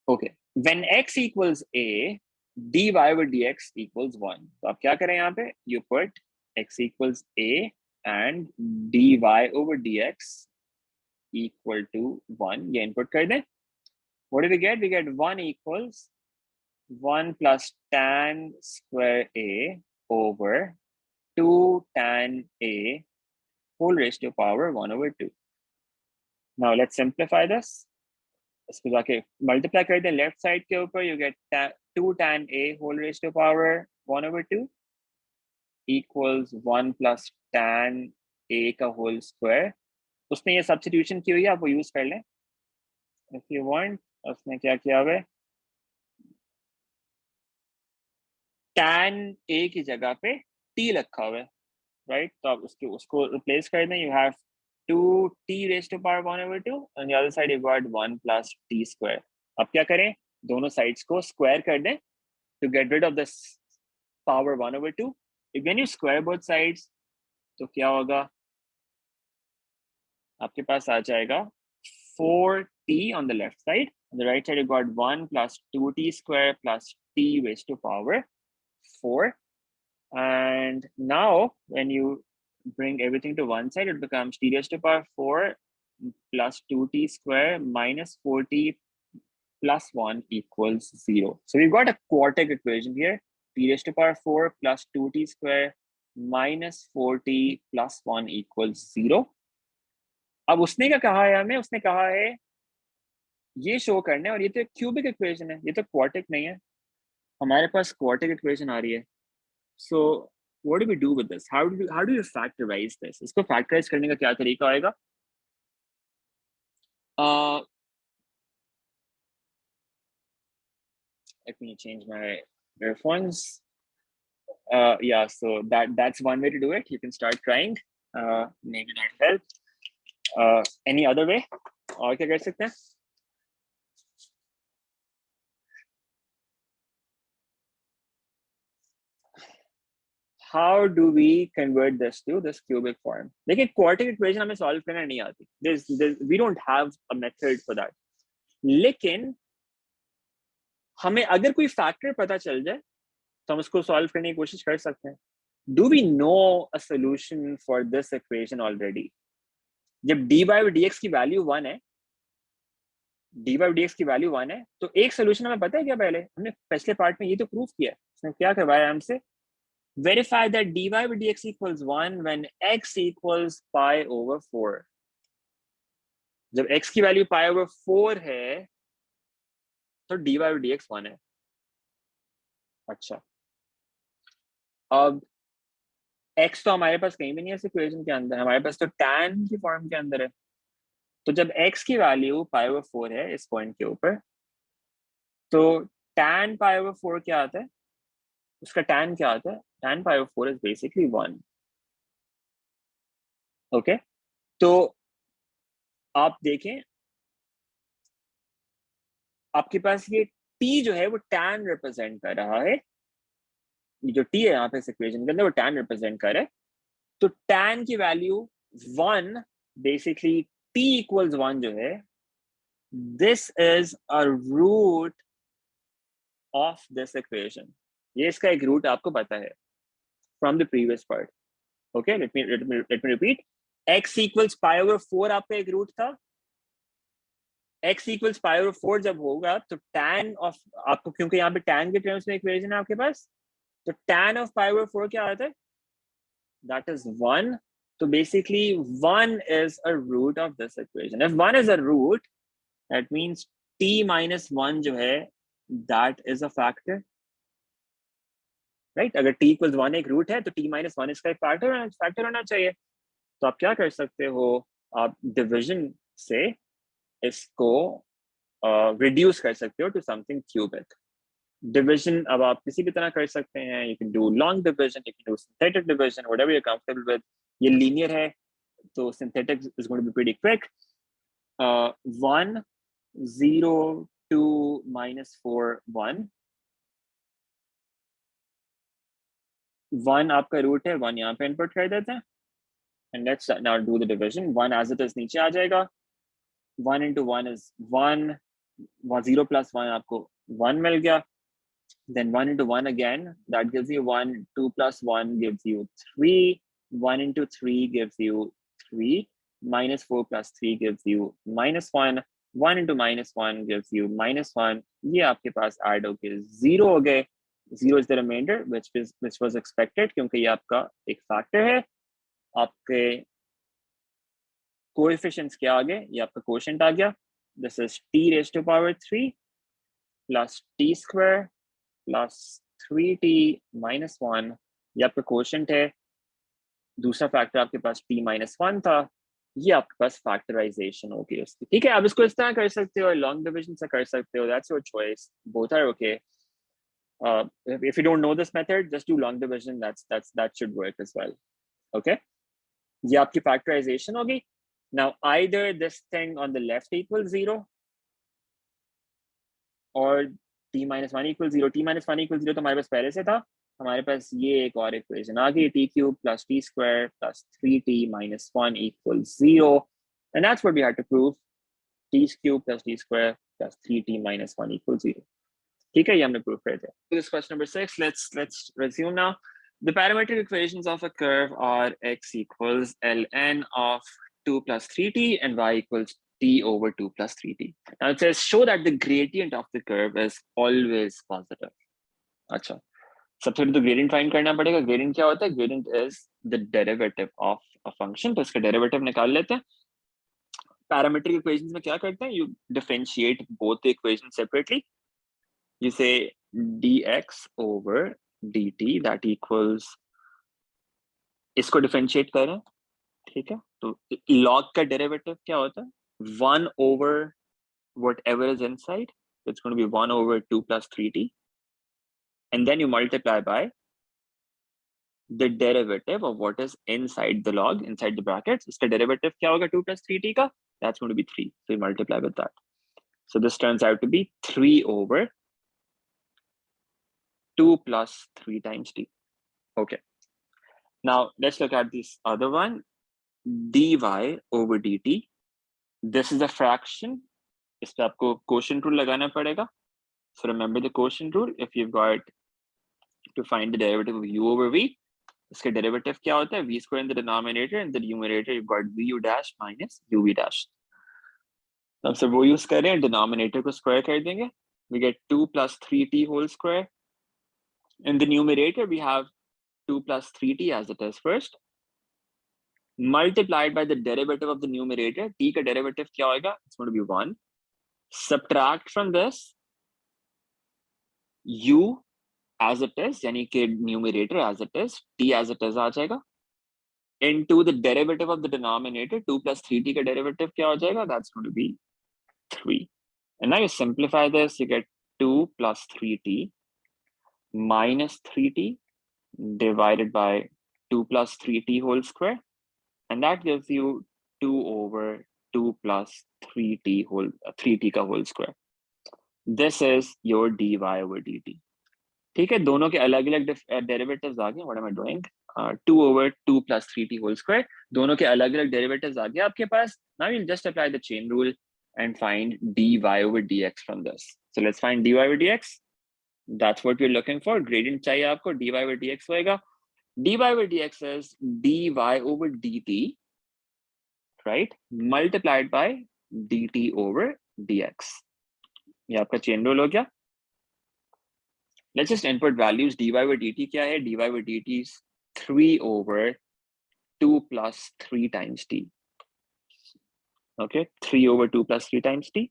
Speaker 1: Okay, when x equals a, dy over dx equals 1. तो आप क्या करें यहाँ पे? You put x equals a and dy over dx equal to 1. ये input कर दें. What do we get? We get 1 equals 1 plus tan square a over 2 tan a whole raised to power 1 over 2. Now let's simplify this. इसको जाके multiply कर दें left side के ऊपर. You get 2 tan a whole raised to power 1 over 2 equals 1 plus tan a का whole square. उसने ये substitution की हुई है, आप वो यूज कर लें if you want. उसने क्या किया हुआ है? tan a की जगह पे t रखा हुआ है, राइट? तो आप उसको रिप्लेस कर दें. You have 2t raised to power 1 over 2. On the other side, you got 1 plus t square. अब क्या करें? दोनों sides को square कर दें to get rid of this power 1 over 2. When you square both sides, तो क्या होगा? आपके पास आ जाएगा 4t on the left side. On the right side, you got 1 plus 2t square plus t raised to power 4. And now, when you bring everything to one side, it becomes t raised to power 4 plus 2t square minus 4t plus 1 equals 0. So we've got a quartic equation here. T raised to power 4 plus 2t square minus 4t plus 1 equals 0. अब उसने क्या कहा है हमें? उसने कहा है ये शो करने, और ये तो क्यूबिक इक्वेशन है, ये तो क्वार्टिक नहीं है. हमारे पास क्वार्टिक इक्वेशन आ रही है. So what do we do with this? How do you factorize this? इसको factorize करने का क्या तरीका आएगा? Let me change my earphones. Yeah, so that's one way to do it. You can start trying. Maybe that helps. Any other way? और क्या कर सकते हैं? How do we convert this to this cubic form? देखिए, quartic equation हमें solve करना नहीं आती. We don't have a method for that. लेकिन हमें अगर कोई factor पता चल जाए तो हम उसको solve करने की कोशिश कर सकते हैं. Do we know a solution for this equation already? जब dy by dx की value 1 है, dy by dx की value 1 है, तो एक solution हमें पता है क्या? पहले हमने पिछले पार्ट में ये तो प्रूफ किया है. उसने क्या करवाया हमसे? Verify that dy by dx equals 1 when x equals pi over 4. जब x की वैल्यू pi over 4 है तो dy by dx 1 है. अच्छा, अब x तो हमारे पास कहीं भी नहीं है इस इक्वेशन के अंदर, हमारे पास तो tan की फॉर्म के अंदर है. तो जब x की वैल्यू pi over 4 है इस पॉइंट के ऊपर, तो tan pi over 4 क्या आता है? उसका tan क्या आता है? Tan pi over 4 is basically 1. Okay, तो आप देखें, आपके पास ये t जो है वो tan रिप्रेजेंट कर रहा है. ये जो t है यहाँ पे इस इक्वेशन के अंदर वो tan रिप्रेजेंट कर रहा है. तो tan की वैल्यू 1, बेसिकली t equals 1 जो है, this is a root of this equation. ये इसका एक रूट आपको पता है from the previous part. Okay, let me repeat. x equals pi over 4 आपका एक रूट था. x equals pi over 4 जब होगा तो tan of, आपको क्योंकि यहाँ पे tan के टर्म्स में इक्वेशन है आपके पास, तो tan of pi over 4 क्या आता है? That is 1. So basically 1 is a root of this equation. If 1 is a root, that means t minus 1 जो है that is a factor, right? अगर t equals 1 एक रूट है तो t minus 1 इसका एक फैक्टर होना चाहिए। तो आप क्या कर सकते हो, आप डिविजन से इसको रिड्यूस कर सकते हो टू समथिंग क्यूबिक। डिविजन अब आप किसी भी तरह कर सकते हैं, you can do long division, you can do synthetic division, whatever you are comfortable with. ये लीनियर है तो synthetic is going to be pretty quick. 1 0 2 -4 1 1 आपका रूट है, 1 यहाँ पे इनपुट कर देते हैं and let's now do the division. 1 as it is नीचे आ जाएगा, 1 into 1 is 1, 0 plus 1 आपको 1 मिल गया, then 1 into 1 again, that gives you 1, 2 plus 1 gives you 3, 1 into 3 gives you 3, -4 plus 3 gives you -1, 1 into -1 gives you -1, ये आपके पास ऐड होके 0 हो गए। 0 is the remainder which was expected क्योंकि ये आपका एक फैक्टर है। आपके कोएफिशिएंट्स क्या आ गए, ये आपका कोशेंट आ गया, this is t⁻³ plus t² plus 3t minus 1, ये आपका कोशेंट है। दूसरा फैक्टर आपके पास t-1 था, ये आपके पास फैक्टराइजेशन होगी उसकी। ठीक है, आप इसको इस तरह कर सकते हो, लॉन्ग डिविजन से कर सकते हो, that's your choice, both are okay. if you don't know this method, just do long division, that should work as well. Okay, ये आपकी फैक्टराइजेशन होगी। Now either this thing on the left equals 0 or t-1 equals 0. t-1 equals 0 तो हमारे पास पहले से था, हमारे पास ये एक और इक्वेशन आ गई, t³ plus t² plus 3t minus 1 equals 0, and that's what we had to prove, t³ plus t² plus 3t minus 1 equals 0. ठीक है, ये हमने प्रूव कर दिया। This question number 6, let's resume now. The parametric equations of a curve are x equals ln of 2 plus 3t and y equals t over 2 plus 3t. Now it says show that the gradient of the curve is always positive. अच्छा, सबसे पहले तो gradient find करना पड़ेगा। gradient क्या होता है? gradient is the derivative of a function, तो इसका derivative निकाल लेते हैं। Parametric equations में क्या करते हैं? You differentiate both the equations separately. You say dx over dt that equals, इसको differentiate करें, ठीक है, तो log का derivative क्या होता है? 1 over whatever is inside, it's going to be 1 over 2 plus 3t, and then you multiply by the derivative of what is inside the log, inside the brackets. इसका derivative क्या होगा 2 plus 3t का? That's going to be 3, so you multiply with that. So this turns out to be 3 over 2 plus 3 times t. Okay, now let's look at this other one, dy over dt. This is a fraction, इस पे आपको quotient rule लगाना पड़ेगा. So remember the quotient rule. If you've got to find the derivative of u over v, इसका derivative क्या होता है? v square in the denominator, and the numerator you've got vu dash minus uv dash. हम सब वो use कर रहे हैं, denominator को square कर देंगे, we get 2 plus 3t whole square. In the numerator we have 2 plus 3t as it is first, multiplied by the derivative of the numerator. t का derivative क्या होगा? It's going to be 1. Subtract from this u as it is, यानी कि numerator as it is, t as it is आ जाएगा, into the derivative of the denominator. 2 plus 3t का derivative क्या हो जाएगा? That's going to be 3. And now you simplify this, you get 2 plus 3t minus 3t divided by 2 plus 3t whole square, and that gives you 2 over 2 plus 3t का whole square. This is your dy over dt. ठीक है, दोनों के अलग अलग derivatives आ गए. What am I doing? 2 over 2 plus 3t whole square, दोनों के अलग अलग derivatives आ गए आपके पास. Now you'll just apply the chain rule and find dy over dx from this. So let's find dy over dx. That's what we're looking for. Gradient चाहिए आपको, dy over dx होएगा. dy over dx is dy over dt, right, multiplied by dt over dx. ये आपका chain rule हो गया. Let's just input values. dy over dt क्या है? dy over dt is 3 over 2 plus 3 times t. Okay, 3 over 2 plus 3 times t.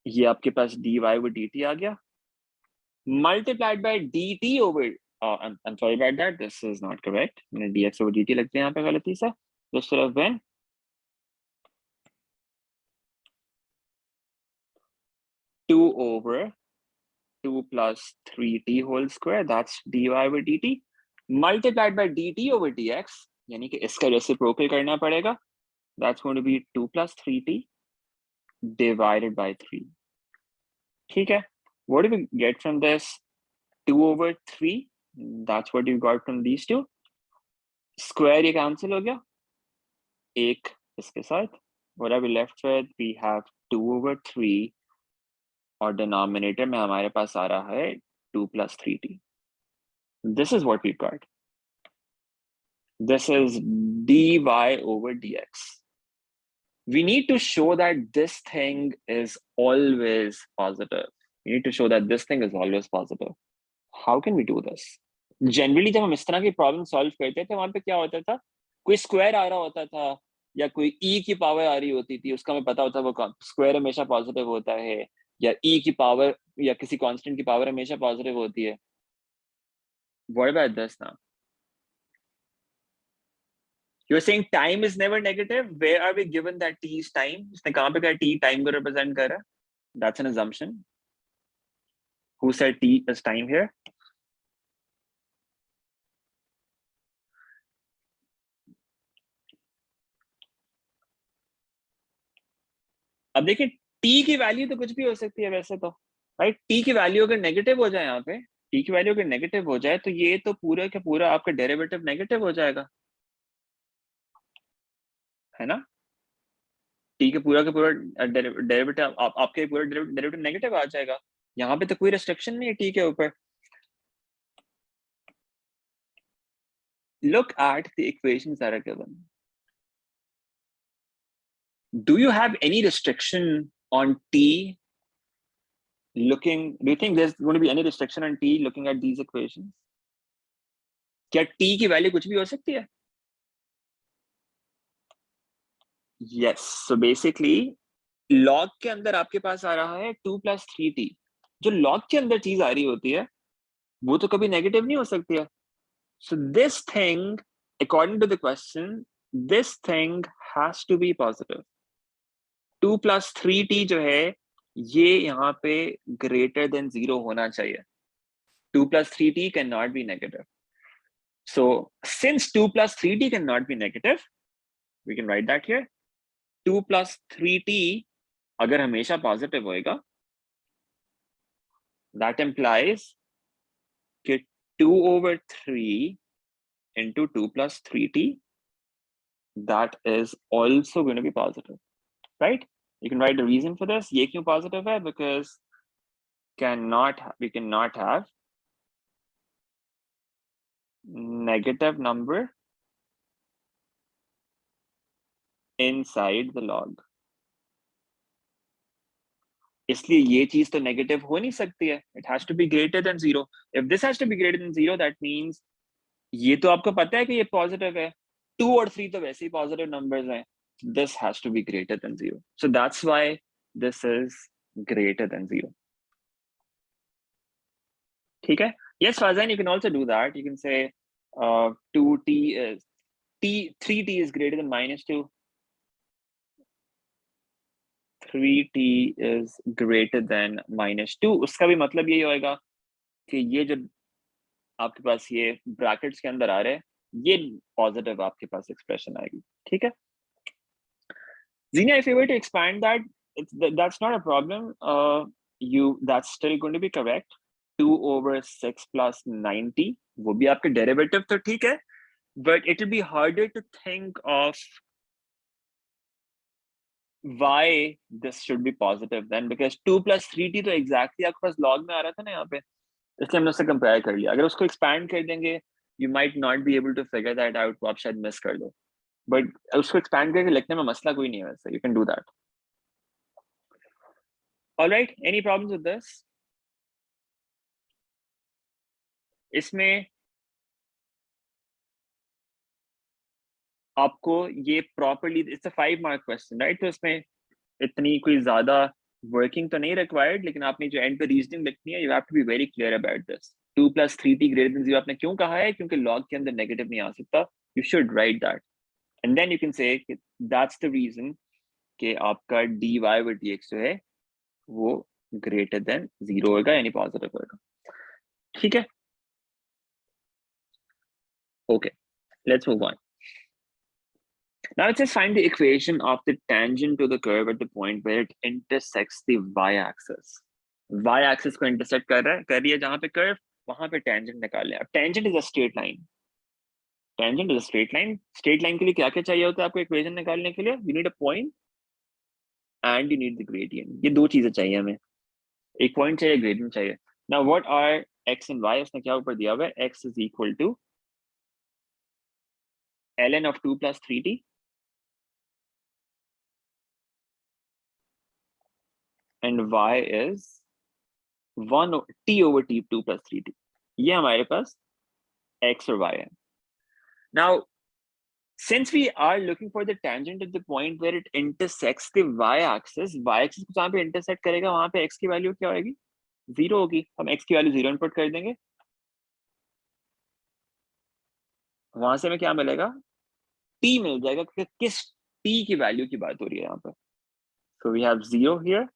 Speaker 1: ये आपके पास dy over dt आ गया. multiplied by dt over I'm sorry about that, this is not correct. मैंने dx over dt लिख दिया यहाँ पे गलती से. This should have been 2 over 2 plus 3t whole square, that's dy over dt, multiplied by dt over dx, यानी कि इसका रेसिप्रोकल करना पड़ेगा. That's going to be 2 plus 3t divided by 3. ठीक है. What do we get from this? 2 over 3, that's what you got from these two. Square ये cancel हो गया एक इसके साथ. What are we left with? We have 2 over 3 और denominator में हमारे पास आ रहा है 2 plus 3t. This is what we've got. This is dy over dx. We need to show that this thing is always positive. We need to show that this thing is always positive. How can we do this? Generally, जब हम इस तरह की problem solve करते थे, वहां पे क्या होता था, कोई स्क्वायर आ रहा होता था या कोई e की पावर आ रही होती थी, उसका हमें पता होता वो स्क्वायर हमेशा पॉजिटिव होता है, या e की पावर या किसी कांस्टेंट की पावर हमेशा पॉजिटिव होती है. What about this now? You're saying time is never negative. Where are we given that t is time? इसने कहाँ पे कहा t time को represent कर रहा है? That's an assumption. Who said t is time here? अब देखिए t की वैल्यू तो कुछ भी हो सकती है वैसे तो, राइट. t की वैल्यू अगर नेगेटिव हो जाए, यहाँ पे t की वैल्यू अगर नेगेटिव हो जाए तो ये तो पूरा का पूरा आपका डेरिवेटिव नेगेटिव हो जाएगा, है ना. t के पूरा डेरिवेटिव आपके पूरा डेरिवेटिव नेगेटिव आ जाएगा. यहाँ पे तो कोई रिस्ट्रिक्शन नहीं है t के ऊपर. Look at the equations that are given. Do you have any restriction on t looking? Do you think there's going to be any restriction on t looking at these equations? क्या t की value कुछ भी हो सकती है? Yes. So basically, log के अंदर आपके पास आ रहा है 2 plus 3t. जो log के अंदर चीज आ रही होती है वो तो कभी नेगेटिव नहीं हो सकती है. So this thing, according to the question, this thing has to be positive. 2 plus 3t जो है ये यहाँ पे greater than 0 होना चाहिए. 2 plus 3t cannot be negative. So since 2 plus 3t cannot be negative, we can write that here. 2 plus 3t अगर हमेशा positive होएगा, that implies कि 2 over 3 into 2 plus 3t, that is also going to be positive, right? You can write the reason for this. ये क्यों positive है? Because we cannot have negative number inside the log. इसलिए ये चीज तो negative हो नहीं सकती है. It has to be greater than 0. If this has to be greater than 0, that means ये तो आपको पता है कि ये पॉजिटिव है. 2 और 3 तो वैसे ही पॉजिटिव नंबर्स हैं. This has to be greater than 0. So that's why this is greater than 0. ठीक है? Yes, Fazan, you can also do that. You can say 2t is 3t is greater than -2. 3t is greater than -2. उसका भी मतलब यही होएगा कि ये जो आपके पास ये ब्रैकेट्स के अंदर आ रहे हैं, ये पॉजिटिव आपके पास एक्सप्रेशन आएगी. ठीक है? Zina, if you were to expand that, that's not a problem. That's still going to be correct. 2 over 6 plus 90, वो भी आपके डेरिवेटिव तो ठीक है, but it will be harder to think of why this should be positive then, because 2 plus 3t तो exactly आपके पास log में आ रहा था ना यहाँ पे, इसलिए हमने उससे कंपेयर कर लिया. अगर उसको expand कर देंगे, you might not be able to figure that out. वो आप शायद मिस कर दो, but उसको expand करके लिखने में मसला कोई नहीं है वैसे. You can do that. All right, any problems with this? इसमें आपको ये properly, it's a 5 mark question, right? तो इसमें इतनी कोई ज्यादा वर्किंग तो नहीं रिक्वायर्ड, लेकिन आपने जो एंड पे रीजनिंग लिखनी है, you have to be very clear about this. 2 + 3t greater than 0 आपने क्यों कहा है? क्योंकि लॉग के अंदर नेगेटिव नहीं आ सकता। You should write that and then you can say that's the reason कि आपका dy/dx जो है वो ग्रेटर देन 0 होगा, यानी पॉजिटिव होगा। ठीक है, okay, let's move on. Now it says find the equation of the tangent to the curve at the point where it intersects the y-axis. Y-axis को intersect कर रही है जहां पे curve, वहां पे tangent निकालना है। अब tangent is a straight line. Tangent is a straight line. Straight line के लिए क्या क्या चाहिए होता है आपको equation निकालने के लिए? You need a point and you need the gradient. ये दो चीजें चाहिए हमें, एक point चाहिए, gradient चाहिए। Now what are x and y? उसने क्या ऊपर दिया हुआ है? x is equal to ln of 2 + 3t and y is 1 t over t 2 + 3t। ये हमारे पास x और y है। Now since we are looking for the tangent at the point where it intersects the y-axis, y-axis को जहाँ पे intersect करेगा वहां पे x की वैल्यू क्या होगी? 0 होगी। हम x की वैल्यू 0 इनपुट कर देंगे, वहां से हमें क्या मिलेगा? t मिल जाएगा, क्योंकि किस t की वैल्यू की बात हो रही है यहाँ पे। So we have 0 here,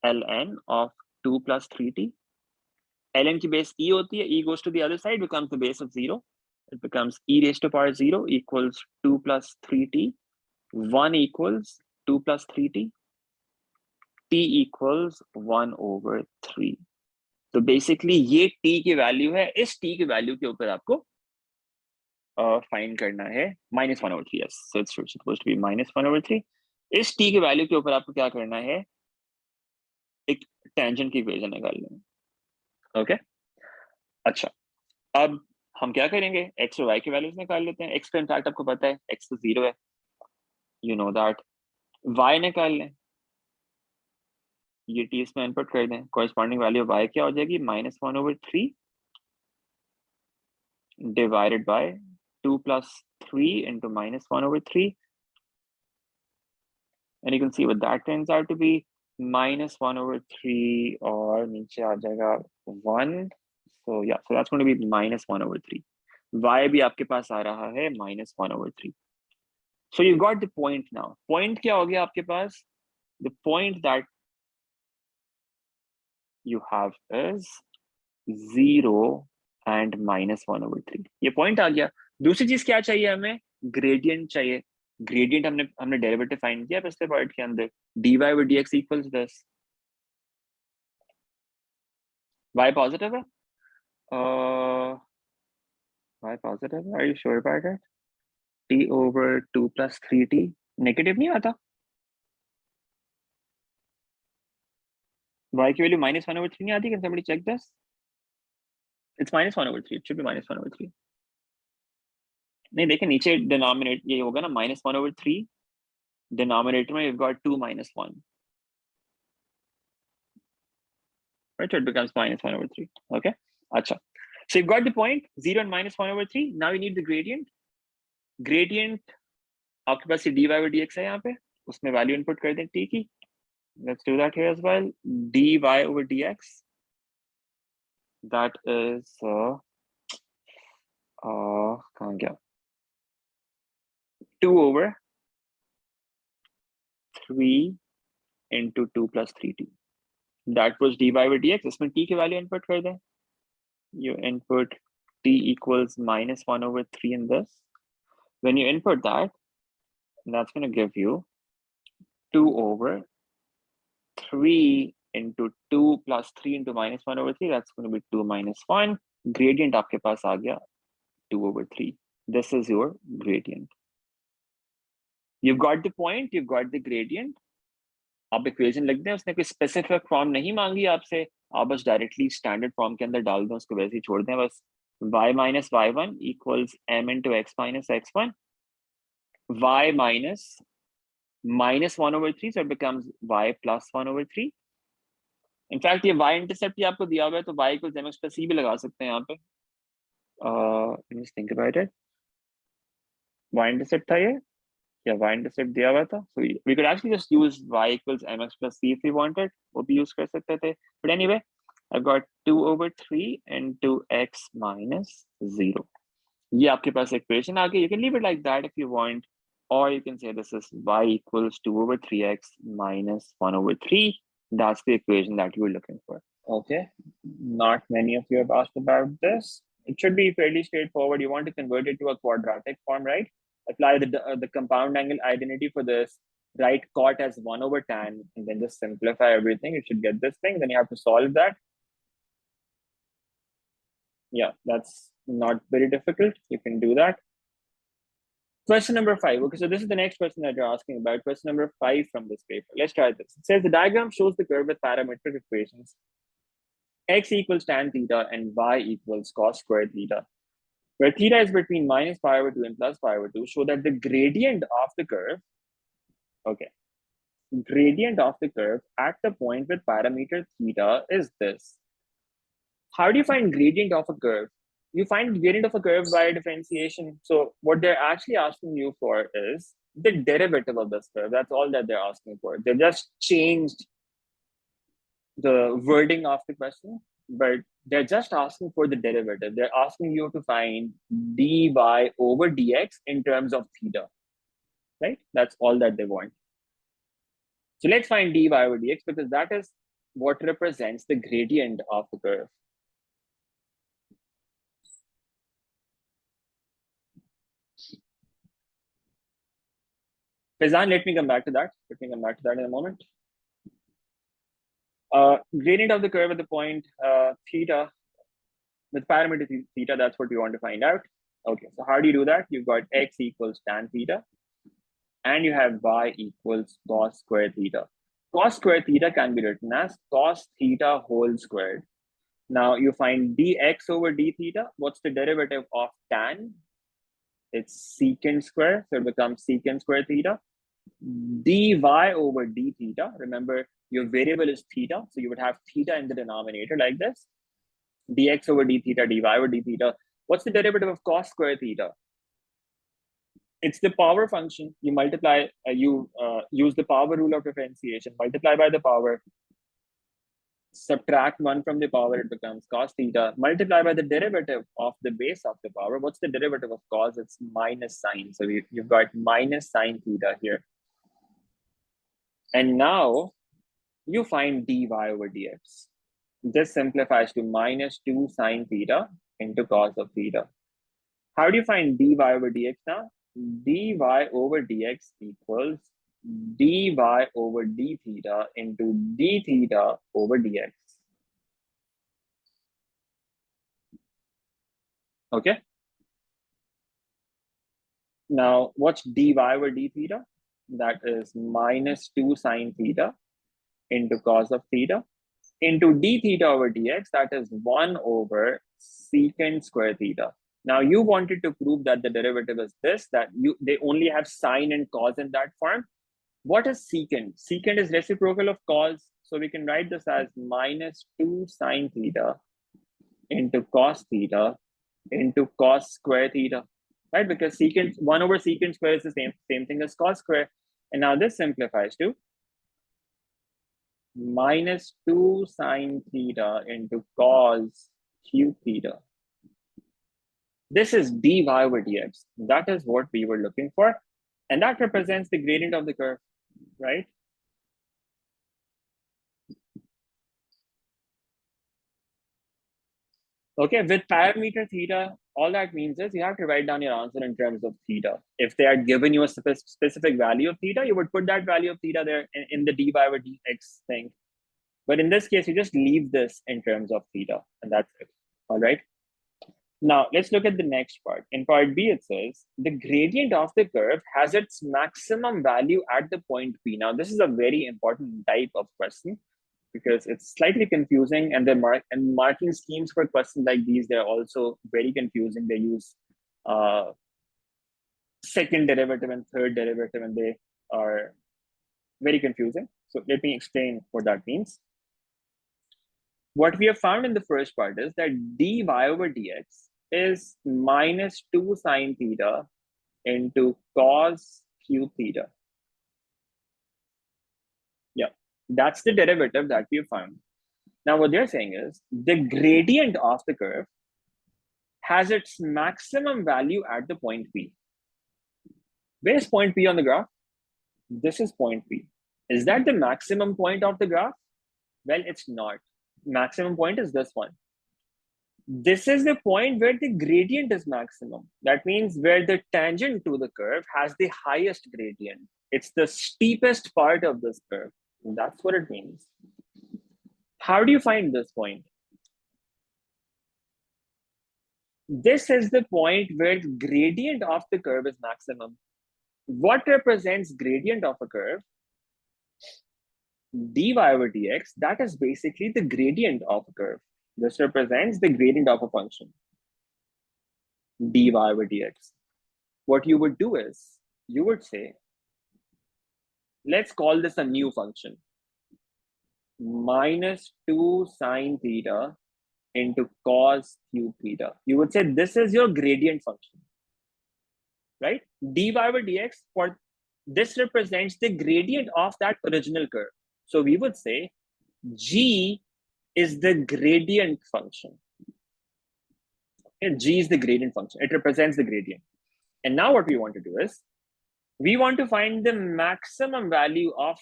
Speaker 1: ln of 2 + 3t। ln की बेस e होती है, e goes to the other side, becomes the base of 0, it becomes e⁻0 equals 2 + 3t, 1 equals 2 + 3t, t equals 1 over 3। तो बेसिकली ये t की value है, इस t की value के ऊपर आपको फाइंड करना है -1 over 3। yes, so it's supposed to be -1 over 3। इस t की वैल्यू के ऊपर आपको क्या करना है? एक टेंजेंट की इक्वेशन निकालनी है। ओके, अच्छा, अब हम क्या करेंगे? x और y की वैल्यूज निकाल लेते हैं। x का इनफैक्ट आपको पता है, x तो 0 है, यू नो दैट। y निकाल लें, ये t इसमें इनपुट कर दें, कॉरेस्पॉन्डिंग वैल्यू y क्या हो जाएगी? -1 over 3 divided by 2 + 3 into -1 over 3, and you can see what that turns out to be, -1 over 3 और नीचे आ जाएगा 1। so yeah, so that's going to be -1 over 3। y भी आपके पास आ रहा है -1 over 3। so you've got the point now। point क्या हो गया आपके पास? the point that you have is 0 and -1 over 3। ये point आ गया। दूसरी चीज क्या चाहिए हमें? gradient चाहिए। gradient हमने डेरिवेटिव फाइंड किया पिछले पार्ट के अंदर, dy/dx equals this। y positive है, y पॉजिटिव है, are you sure about it? t over 2 + 3t negative नहीं आता? y की वैल्यू -1 over 3 नहीं आती? Can somebody check this? It's -1 over 3, it should be -1 over 3। नहीं देखें नीचे डिनोमिनेटर ये होगा ना, -1 over 3, डिनोमिनेटर में you've got 2 - 1, right? So it becomes -1 over 3। okay, अच्छा, so you've got the point 0 and -1 over 3। now you need the gradient। gradient आपके पास ये dy/dx है, यहाँ पे उसमें वैल्यू इनपुट कर दें t की। let's do that here as well। dy/dx, that is कहाँ गया? 2 over 3 into 2 + 3t, that was dy/dx। इसमें t की वैल्यू इनपुट कर दें, you input t equals -1 over 3 in this। when you input that, that's going to give you 2 over 3 into 2 + 3 into -1 over 3, that's going to be 2 - 1। gradient आपके पास आ गया 2 over 3। this is your gradient। you've got the point, you've got the gradient। आप equation लिख दें, उसने कोई specific form नहीं मांगी आपसे, आप बस डायरेक्टली स्टैंडर्ड फॉर्म के अंदर डाल दें, उसको वैसे ही छोड़ दें बस। y - y1 equals m into x - x1, y minus -1 over 3, so it becomes y plus 1 over 3। In fact ये y इंटरसेप्ट ही आपको दिया हुआ है, तो y को mx plus c भी लगा सकते हैं यहाँ पे। let me just think about it। y intercept था ये, Yeah, y-intercept दिया हुआ था. So we could actually just use y equals mx plus c if we wanted. वो भी use कर सकते थे. But anyway, I've got 2/3 into x minus 0. ये आपके पास equation आ गई. You can leave it like that if you want, or you can say this is y equals 2/3x minus 1/3. That's the equation that you were looking for. Okay, not many of you have asked about this. It should be fairly straightforward. You want to convert it to a quadratic form, right? Apply the compound angle identity for this. Write cot as 1/tan, and then just simplify everything. You should get this thing. Then you have to solve that. Yeah, that's not very difficult. You can do that. Question number 5. Okay, so this is the next question that you're asking about. Question number 5 from this paper. Let's try this. It says the diagram shows the curve with parametric equations. X equals tan theta and y equals cos squared theta, where theta is between minus pi/2 and plus pi/2. Show that the gradient of the curve, okay, gradient of the curve at the point with parameter theta is this. How do you find gradient of a curve? You find gradient of a curve by differentiation. So what they're actually asking you for is the derivative of this curve. That's all that they're asking for. They just changed the wording of the question, but they're just asking for the derivative. They're asking you to find dy/dx in terms of theta, right? That's all that they want. So let's find dy/dx because that is what represents the gradient of the curve. Fazan, let me come back to that. Let me come back to that in a moment. Gradient of the curve at the point theta with parameter theta, that's what you want to find out. Okay, so how do you do that? You've got x equals tan theta, and you have y equals cos squared theta. Cos squared theta can be written as cos theta whole squared. Now you find dx over d theta. What's the derivative of tan? It's secant square, so it becomes secant square theta. Dy over d theta. Remember, your variable is theta, so you would have theta in the denominator like this. Dx over d theta, dy over d theta. What's the derivative of cos square theta? It's the power function. You multiply, use the power rule of differentiation, multiply by the power, subtract 1 from the power, it becomes cos theta, multiply by the derivative of the base of the power. What's the derivative of cos? It's minus sine. So you've got minus sine theta here. And now you find dy over dx. This simplifies to minus 2 sine theta into cos of theta. How do you find dy over dx now? Dy over dx equals dy over d theta into d theta over dx. Okay. Now, what's dy over d theta? That is minus 2 sine theta into cos of theta into d theta over dx. That is 1 over secant square theta. Now you wanted to prove that the derivative is this, that they only have sine and cos in that form. What is secant? Secant is reciprocal of cos. So we can write this as minus 2 sine theta into cos theta into cos square theta, right? Because secant 1 over secant square is the same thing as cos square. And now this simplifies to minus 2 sine theta into cos cube theta. This is dy over dx. That is what we were looking for. And that represents the gradient of the curve, right? Okay, with parameter theta, all that means is you have to write down your answer in terms of theta. If they had given you a specific value of theta, you would put that value of theta there in the dy over dx thing. But in this case, you just leave this in terms of theta, and that's it. All right. Now, let's look at the next part. In part B, it says, the gradient of the curve has its maximum value at the point P. Now, this is a very important type of question because it's slightly confusing, and the marking schemes for questions like these, they're also very confusing. They use second derivative and third derivative, and they are very confusing. So let me explain what that means. What we have found in the first part is that dy over dx is minus 2 sine theta into cos cube theta. Yeah, that's the derivative that we found. Now what they're saying is the gradient of the curve has its maximum value at the point P. Where is point P on the graph? This is point P. Is that the maximum point of the graph? Well, it's not. Maximum point is this one. This is the point where the gradient is maximum. That means where the tangent to the curve has the highest gradient. It's the steepest part of this curve. That's what it means. How do you find this point? This is the point where the gradient of the curve is maximum. What represents gradient of a curve? dy over dx, that is basically the gradient of a curve. This represents the gradient of a function, dy over dx. What you would do is, you would say, let's call this a new function, minus 2 sine theta into cos cube theta. You would say this is your gradient function, right? dy over dx, for this represents the gradient of that original curve. So we would say g is the gradient function. Okay, g is the gradient function. It represents the gradient. And now what we want to do is, we want to find the maximum value of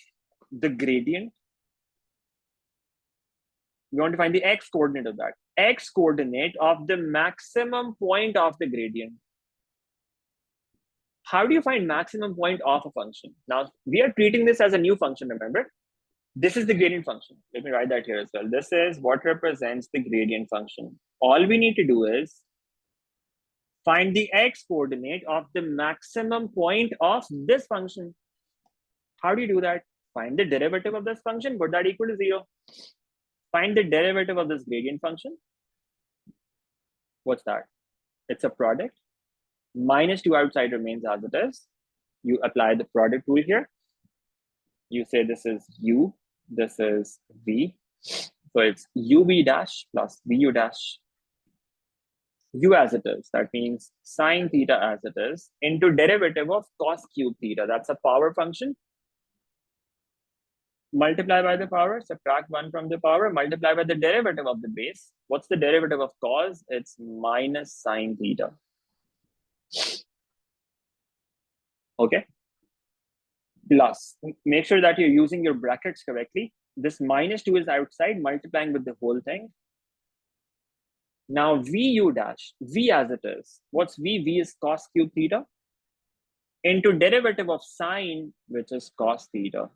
Speaker 1: the gradient. We want to find the x coordinate of that. X coordinate of the maximum point of the gradient. How do you find maximum point of a function? Now, we are treating this as a new function, remember? This is the gradient function. Let me write that here as well. This is what represents the gradient function. All we need to do is find the x coordinate of the maximum point of this function. How do you do that? Find the derivative of this function, put that equal to 0. Find the derivative of this gradient function. What's that? It's a product. Minus 2 outside remains as it is. You apply the product rule here. You say this is u, this is v. So it's uv dash plus vu dash. U as it is, that means sine theta as it is, into derivative of cos cube theta. That's a power function. Multiply by the power, subtract 1 from the power, multiply by the derivative of the base. What's the derivative of cos? It's minus sine theta. Okay. Plus, make sure that you're using your brackets correctly. This minus 2 is outside, multiplying with the whole thing. Now vu dash, v as it is. What's v? V is cos cube theta into derivative of sine, which is cos theta.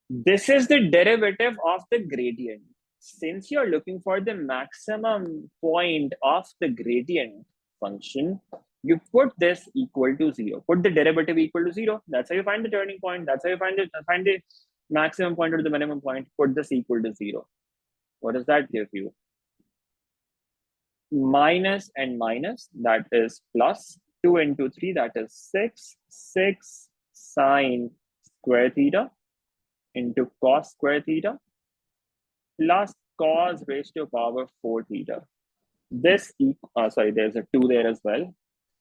Speaker 1: This is the derivative of the gradient. Since you're looking for the maximum point of the gradient function, you put this equal to 0. Put the derivative equal to 0. That's how you find the turning point. That's how you find the maximum point or the minimum point. Put this equal to 0. What does that give you? Minus and minus, that is plus. 2 into 3, that is 6. 6 sine square theta into cos square theta plus cos raised to power 4 theta. This, there's a 2 there as well.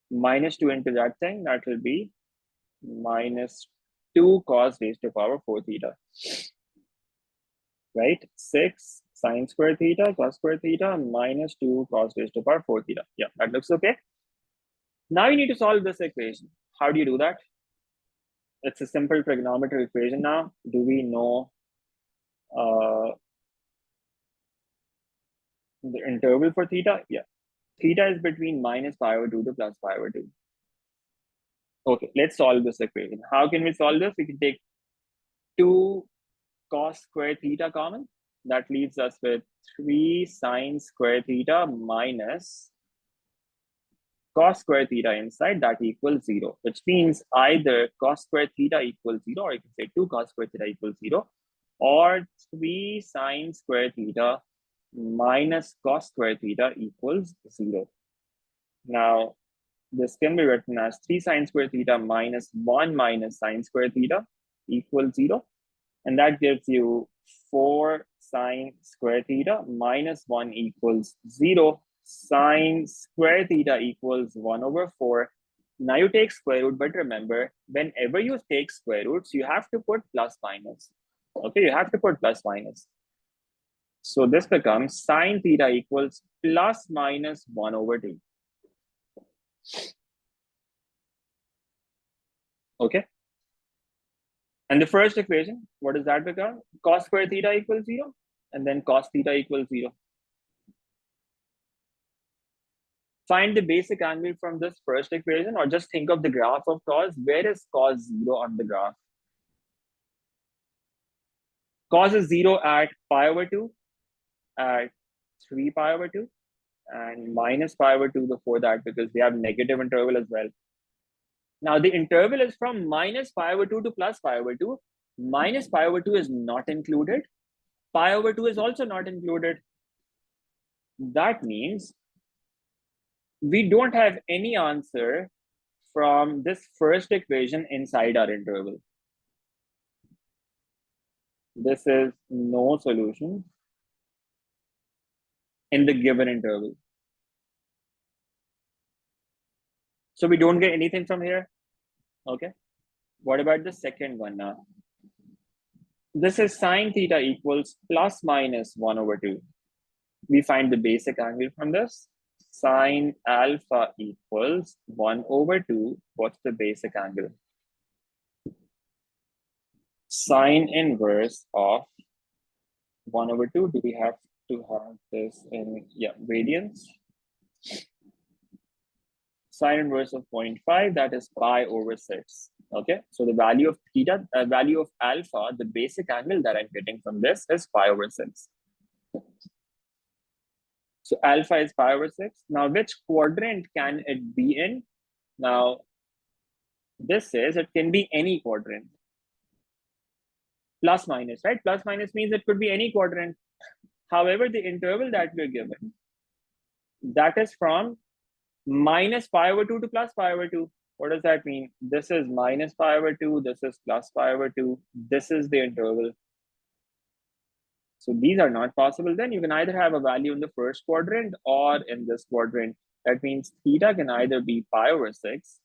Speaker 1: Minus 2 into that thing, that will be minus 2 cos raised to power 4 theta. Right? 6 sine square theta cos square theta minus 2 cos raised to power 4 theta. Yeah, that looks okay. Now you need to solve this equation. How do you do that? It's a simple trigonometric equation now. Do we know the interval for theta? Yeah. Theta is between minus pi over 2 to plus pi over 2. Okay, let's solve this equation. How can we solve this? We can take 2 cos square theta common. That leaves us with 3 sine square theta minus cos square theta inside, that equals 0, which means either cos square theta equals 0, or you can say 2 cos square theta equals 0, or 3 sine square theta minus cos square theta equals 0. Now, this can be written as 3 sine square theta minus 1 minus sine square theta equals 0. And that gives you 4 sine square theta minus 1 equals 0. Sine square theta equals 1 over 4 Now you take square root, but remember, whenever you take square roots, you have to put plus minus. Okay, you have to put plus minus. So this becomes sine theta equals plus minus 1 over 2. Okay. And the first equation, what does that become? Cos square theta equals 0, and then cos theta equals 0. Find the basic angle from this first equation, or just think of the graph of cos. Where is cos 0 on the graph? Cos is 0 at pi over 2, at 3 pi over 2, and minus pi over 2 before that, because we have negative interval as well. Now the interval is from minus pi over 2 to plus pi over 2. Minus pi over 2 is not included. Pi over 2 is also not included. That means we don't have any answer from this first equation inside our interval. This is no solution in the given interval. So we don't get anything from here. Okay. What about the second one now? This is sine theta equals plus minus 1 over 2. We find the basic angle from this. Sine alpha equals 1 over 2. What's the basic angle? Sine inverse of 1 over 2. Do we have to have this in radians? Sine inverse of 0.5, that is pi over 6. Okay, so the value of theta, value of alpha, the basic angle that I'm getting from this is pi over 6. So alpha is pi over 6. Now, which quadrant can it be in? Now, this says it can be any quadrant. Plus minus, right? Plus minus means it could be any quadrant. However, the interval that we're given, that is from minus pi over 2 to plus pi over 2. What does that mean? This is minus pi over 2. This is plus pi over 2. This is the interval. So these are not possible. Then you can either have a value in the first quadrant or in this quadrant. That means theta can either be pi over 6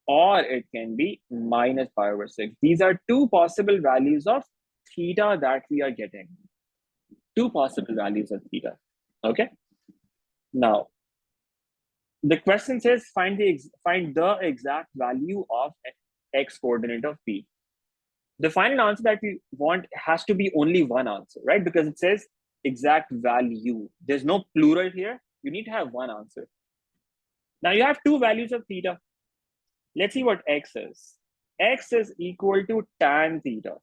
Speaker 1: or it can be minus pi over 6. These are two possible values of theta that we are getting. Two possible values of theta. Okay. Now, the question says find the exact value of x coordinate of P. The final answer that we want has to be only one answer, right? Because it says exact value. There's no plural here. You need to have one answer. Now you have two values of theta. Let's see what x is. X is equal to tan theta.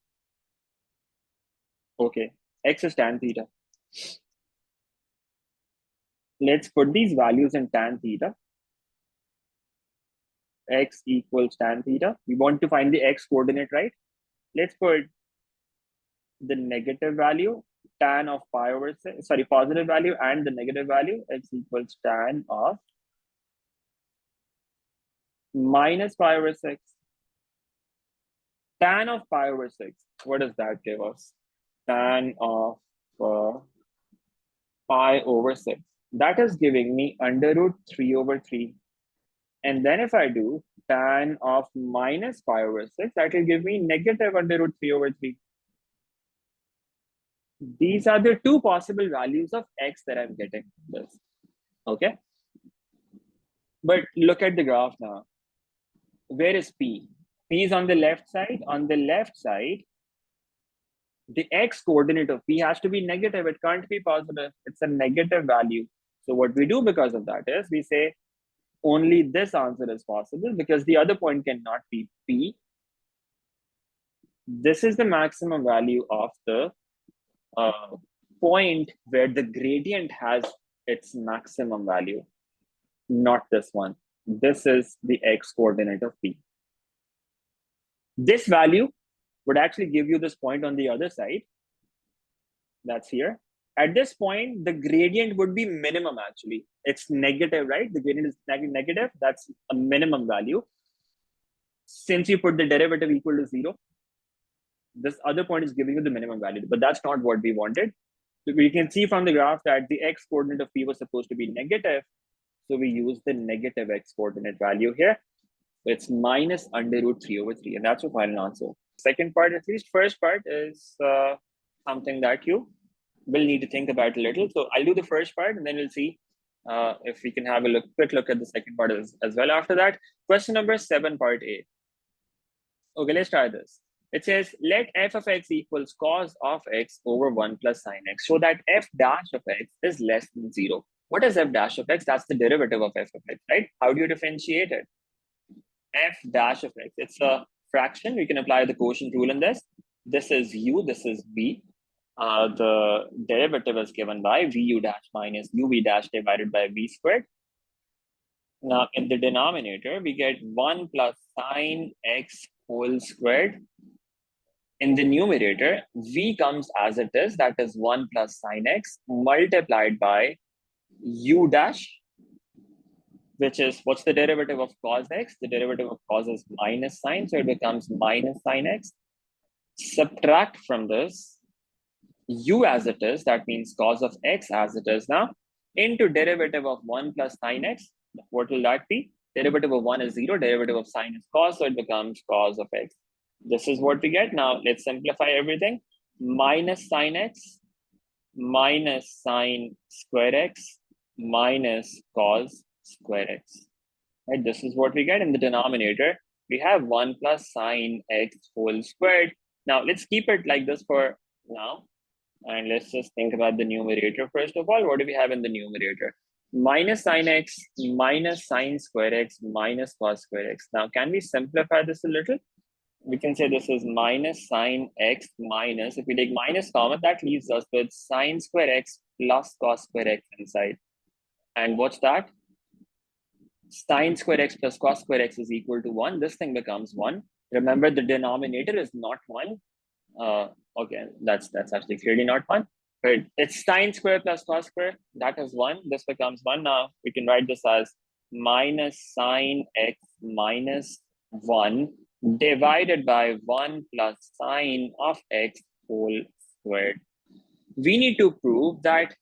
Speaker 1: Okay, x is tan theta. Let's put these values in tan theta. X equals tan theta. We want to find the x coordinate, right? Let's put the negative value, tan of pi over 6, sorry, positive value and the negative value. X equals tan of minus pi over 6. Tan of pi over 6. What does that give us? Tan of pi over 6. That is giving me under root 3 over 3. And then if I do tan of minus pi over 6, that will give me negative under root 3 over 3. These are the two possible values of x that I'm getting this. Okay. But look at the graph now. Where is P? P is on the left side. On the left side, the x coordinate of P has to be negative. It can't be positive. It's a negative value. So what we do because of that is we say only this answer is possible because the other point cannot be P. This is the maximum value of the point where the gradient has its maximum value, not this one. This is the x coordinate of P. This value would actually give you this point on the other side. That's here. At this point, the gradient would be minimum actually. It's negative, right? The gradient is negative. That's a minimum value. Since you put the derivative equal to 0, this other point is giving you the minimum value, but that's not what we wanted. we can see from the graph that the x coordinate of P was supposed to be negative. So we use the negative x coordinate value here. It's minus under root 3/3. And that's your final answer. Second part, at least. First part is something that you will need to think about a little. So I'll do the first part and then we'll see if we can have a quick look at the second part as well after that. Question number 7, part A. Okay, let's try this. It says, let f of x equals cos of x over 1 plus sine x, so that f dash of x is less than 0. What is f dash of x? That's the derivative of f of x, right? How do you differentiate it? F dash of x, it's a fraction. We can apply the quotient rule in this. This is u, this is v. The derivative is given by vu dash minus uv dash divided by v squared. Now, in the denominator, we get 1 plus sine x whole squared. In the numerator, v comes as it is, that is 1 plus sine x multiplied by u dash, which is, what's the derivative of cos x? The derivative of cos is minus sine, so it becomes minus sine x. Subtract from this u as it is, that means cos of x as it is now, into derivative of 1 plus sine x. What will that be? Derivative of 1 is 0, derivative of sine is cos, so it becomes cos of x. This is what we get. Now let's simplify everything. Minus sine x minus sine square x minus cos square x. Right? This is what we get in the denominator. We have 1 plus sine x whole squared. Now let's keep it like this for now. And let's just think about the numerator. First of all, what do we have in the numerator? Minus sine x minus sine square x minus cos square x. Now, can we simplify this a little? We can say this is minus sine x minus, if we take minus common, that leaves us with sine square x plus cos square x inside. And what's that? Sine square x plus cos square x is equal to 1. This thing becomes 1. Remember, the denominator is not 1. Okay, that's actually clearly not 1. But it's sine square plus cos square. That is 1. This becomes 1. Now we can write this as minus sine x minus 1 divided by 1 plus sine of x whole squared. We need to prove that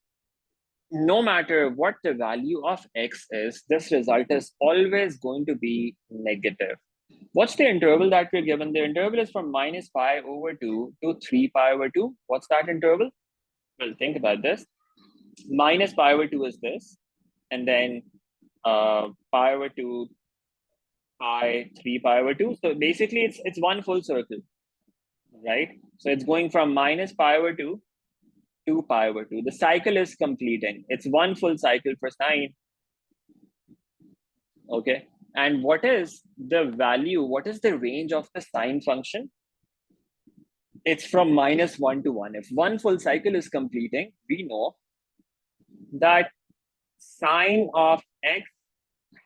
Speaker 1: no matter what the value of x is, this result is always going to be negative. What's the interval that we're given? The interval is from minus pi over 2 to 3 pi over 2. What's that interval? Well, think about this. Minus pi over 2 is this. And then pi over 2, pi, 3 pi over 2. So basically, it's one full circle, right? So it's going from minus pi over 2 to pi over 2. The cycle is completing. It's one full cycle for sine. Okay. And what is the value? What is the range of the sine function? It's from minus 1 to 1. If one full cycle is completing, we know that sine of x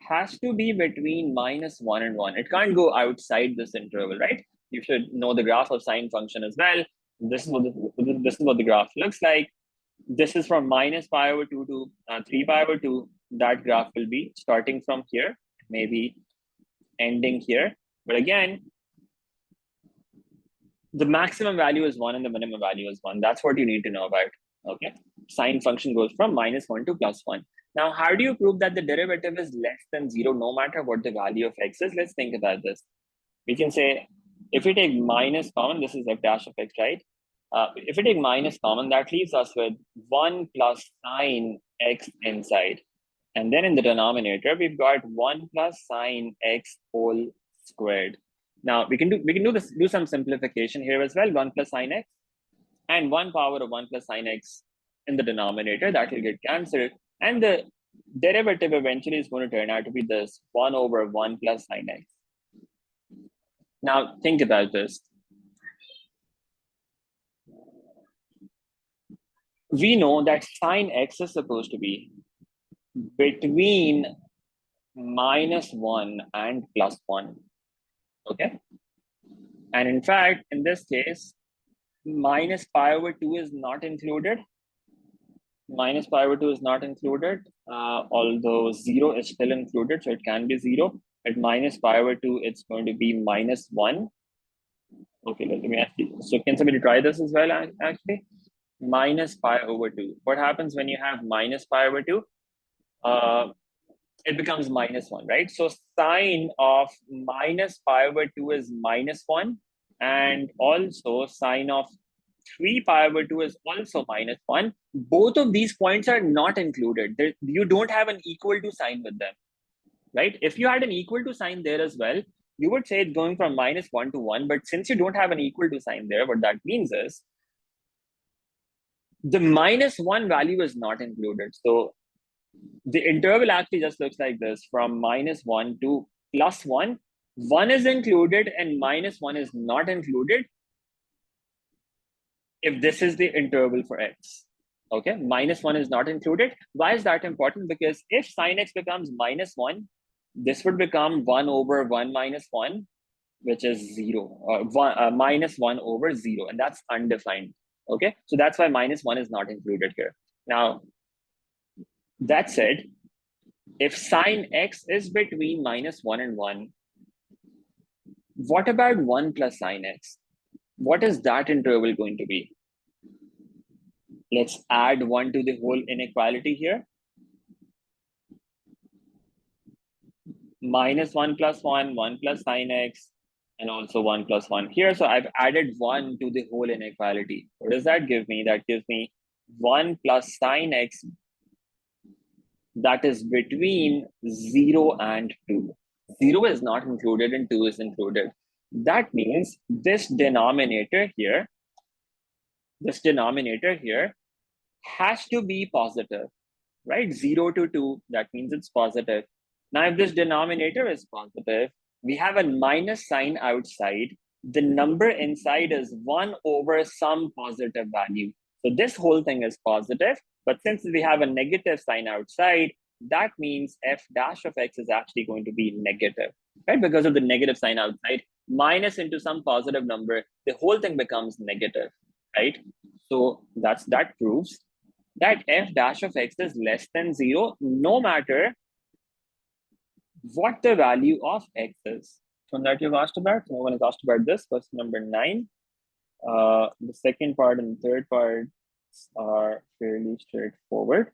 Speaker 1: has to be between minus 1 and 1. It can't go outside this interval, right? You should know the graph of sine function as well. This is what the graph looks like. This is from minus pi over 2 to 3 pi over 2. That graph will be starting from here, maybe ending here. But again, the maximum value is 1 and the minimum value is 1. That's what you need to know about. Okay. Sine function goes from minus 1 to plus 1. Now, how do you prove that the derivative is less than 0 no matter what the value of x is? Let's think about this. We can say, if we take minus common, this is f dash of x, right? If we take minus common, that leaves us with 1 plus sine x inside. And then in the denominator, we've got 1 plus sine x whole squared. Now we can do some simplification here as well. 1 plus sine x and 1 power of 1 plus sine x in the denominator, that will get cancelled. And the derivative eventually is going to turn out to be this 1 over 1 plus sine x. Now think about this. We know that sine x is supposed to be between minus 1 and plus 1. Okay. And in fact, in this case, minus pi over 2 is not included. Minus pi over 2 is not included, although 0 is still included, so it can be 0. At minus pi over 2, it's going to be minus 1. Okay, let me ask you. So can somebody try this as well, actually? minus pi over 2. What happens when you have minus pi over 2? It becomes minus 1, right? So sine of minus pi over 2 is minus 1. And also sine of 3 pi over 2 is also minus 1. Both of these points are not included. You don't have an equal to sign with them, right? If you had an equal to sign there as well, you would say it's going from minus 1 to 1. But since you don't have an equal to sign there, what that means is the minus 1 value is not included. So the interval actually just looks like this, from minus 1 to plus 1. 1 is included and minus 1 is not included if this is the interval for x. Okay, minus 1 is not included. Why is that important? Because if sine x becomes minus 1, this would become 1 over 1 minus 1, which is 0, minus 1 over 0, and that's undefined. Okay, so that's why minus 1 is not included here. Now, that said, if sine x is between minus 1 and 1, what about 1 plus sine x? What is that interval going to be? Let's add 1 to the whole inequality here. Minus 1 plus 1, 1 plus sine x, and also 1 plus 1 here. So I've added 1 to the whole inequality. What does that give me? That gives me 1 plus sine x, that is between 0 and 2. 0 is not included and 2 is included. That means this denominator here has to be positive, right? 0 to 2, that means it's positive. Now, if this denominator is positive, we have a minus sign outside. The number inside is 1 over some positive value. So this whole thing is positive, but since we have a negative sign outside, that means f dash of x is actually going to be negative, right? Because of the negative sign outside, minus into some positive number, the whole thing becomes negative, right? So that proves that f dash of x is less than 0, no matter what the value of x is. One that you've asked about, no one has asked about this, question number 9. The second part and the third part are fairly straightforward.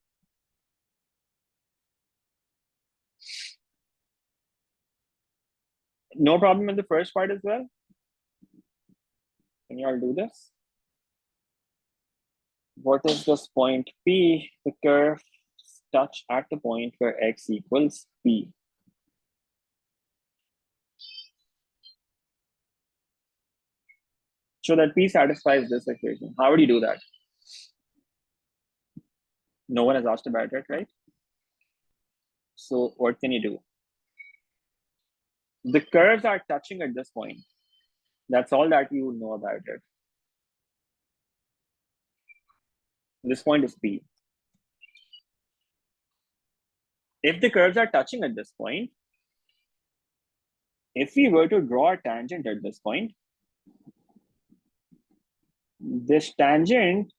Speaker 1: No problem with the first part as well? Can you all do this? What is this point P? The curve touch at the point where x equals P. So that P satisfies this equation. How would you do that? No one has asked about it, right? So what can you do? The curves are touching at this point. That's all that you know about it. This point is P. If the curves are touching at this point, if we were to draw a tangent at this point, this tangent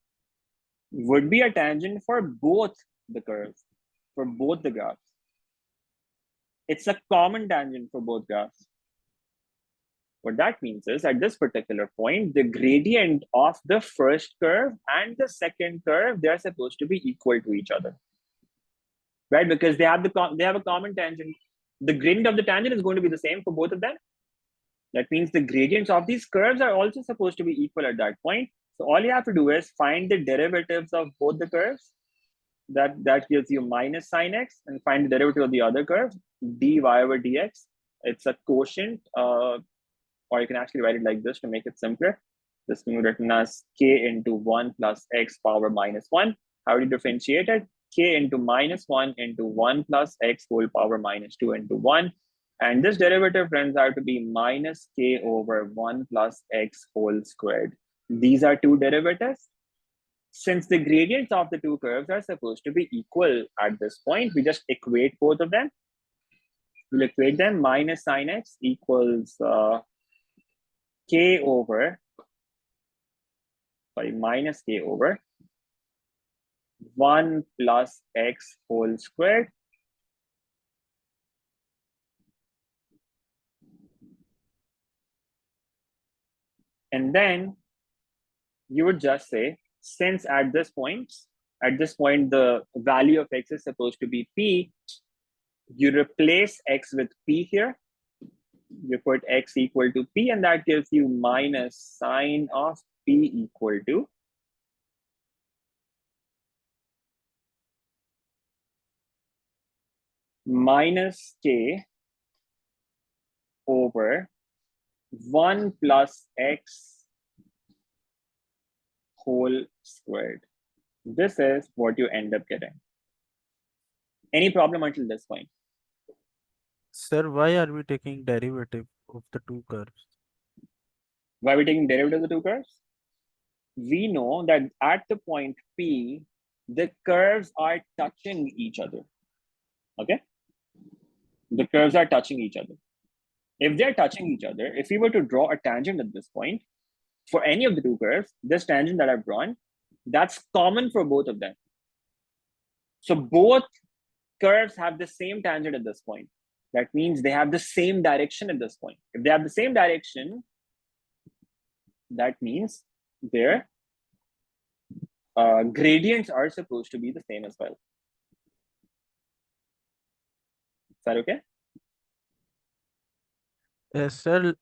Speaker 1: would be a tangent for both the curves, for both the graphs. It's a common tangent for both graphs. What that means is at this particular point, the gradient of the first curve and the second curve, they're supposed to be equal to each other, right? Because they have a common tangent. The gradient of the tangent is going to be the same for both of them. That means the gradients of these curves are also supposed to be equal at that point. So all you have to do is find the derivatives of both the curves. That gives you minus sine x, and find the derivative of the other curve, dy over dx. It's a quotient, or you can actually write it like this to make it simpler. This can be written as k into 1 plus x power minus 1. How do you differentiate it? K into minus 1 into 1 plus x whole power minus 2 into 1. And this derivative turns out to be minus k over 1 plus x whole squared. These are two derivatives. Since the gradients of the two curves are supposed to be equal at this point, we just equate both of them. We'll equate them. Minus sine x equals minus k over 1 plus x whole squared. And then you would just say since at this point, the value of x is supposed to be p, you replace x with p here. You put x equal to p, and that gives you minus sine of p equal to minus k over 1 plus x whole squared. This is what you end up getting. Any problem until this point?
Speaker 2: Sir, why are we taking derivative of the two curves?
Speaker 1: Why are we taking derivative of the two curves? We know that at the point P, the curves are touching each other. Okay? The curves are touching each other. If they're touching each other, if we were to draw a tangent at this point, for any of the two curves, this tangent that I've drawn, that's common for both of them. So both curves have the same tangent at this point. That means they have the same direction at this point. If they have the same direction, that means their gradients are supposed to be the same as well. Is that okay?
Speaker 2: Sir,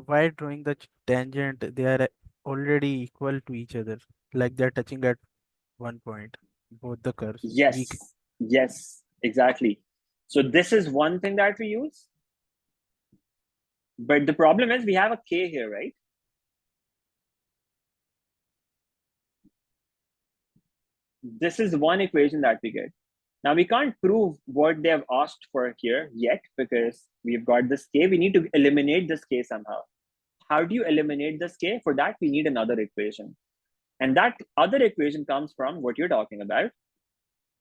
Speaker 2: why drawing the tangent? They are already equal to each other, like they're touching at one point, both the curves.
Speaker 1: Yes, yes, exactly. So this is one thing that we use. But the problem is we have a k here, right? This is one equation that we get. Now we can't prove what they have asked for here yet because we've got this k. We need to eliminate this k somehow. How do you eliminate this k? For that, we need another equation. And that other equation comes from what you're talking about.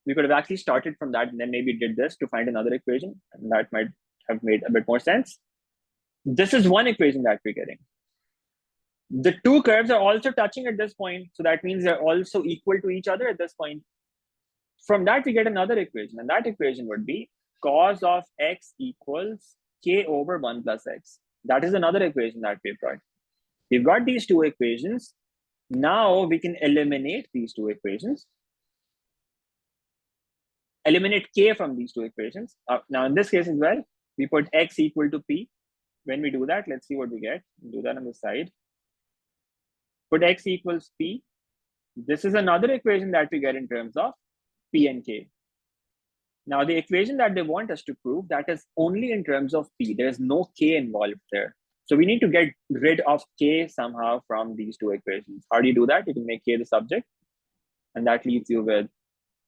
Speaker 1: We could have actually started from that and then maybe did this to find another equation. And that might have made a bit more sense. This is one equation that we're getting. The two curves are also touching at this point. So that means they're also equal to each other at this point. From that, we get another equation. And that equation would be cos of x equals k over 1 plus x. That is another equation that we've got. We've got these two equations. Now we can eliminate these two equations. Eliminate k from these two equations. Now in this case as well, we put x equal to p. When we do that, let's see what we get. We'll do that on the side. Put x equals p. This is another equation that we get in terms of p and k. Now the equation that they want us to prove, that is only in terms of p. There's no k involved there. So we need to get rid of k somehow from these two equations. How do you do that? You can make k the subject. And that leaves you with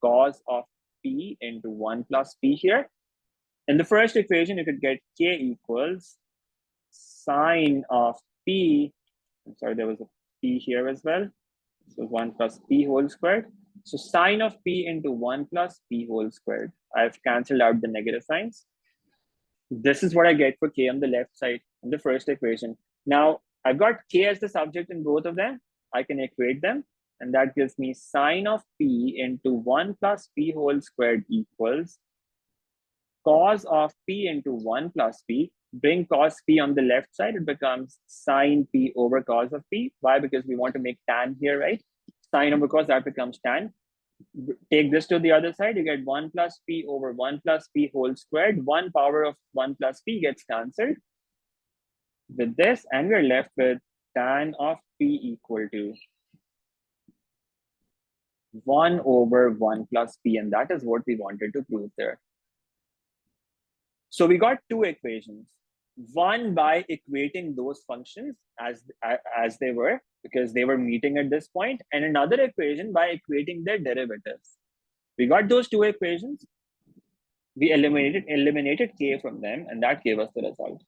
Speaker 1: cos of p into 1 plus p here. In the first equation, you could get k equals sine of p. I'm sorry, there was a p here as well. So 1 plus p whole squared. So sine of p into 1 plus p whole squared. I've cancelled out the negative signs. This is what I get for k on the left side in the first equation. Now, I've got k as the subject in both of them. I can equate them. And that gives me sine of p into 1 plus p whole squared equals cos of p into 1 plus p. Bring cos p on the left side, it becomes sine p over cos of p. Why? Because we want to make tan here, right? Sine over cos, that becomes tan. Take this to the other side, you get 1 plus p over 1 plus p whole squared. 1 power of 1 plus p gets cancelled with this, and we're left with tan of p equal to 1 over 1 plus p, and that is what we wanted to prove there. So we got two equations. One by equating those functions as they were, because they were meeting at this point, and another equation by equating their derivatives. We got those two equations. We eliminated k from them, and that gave us the result.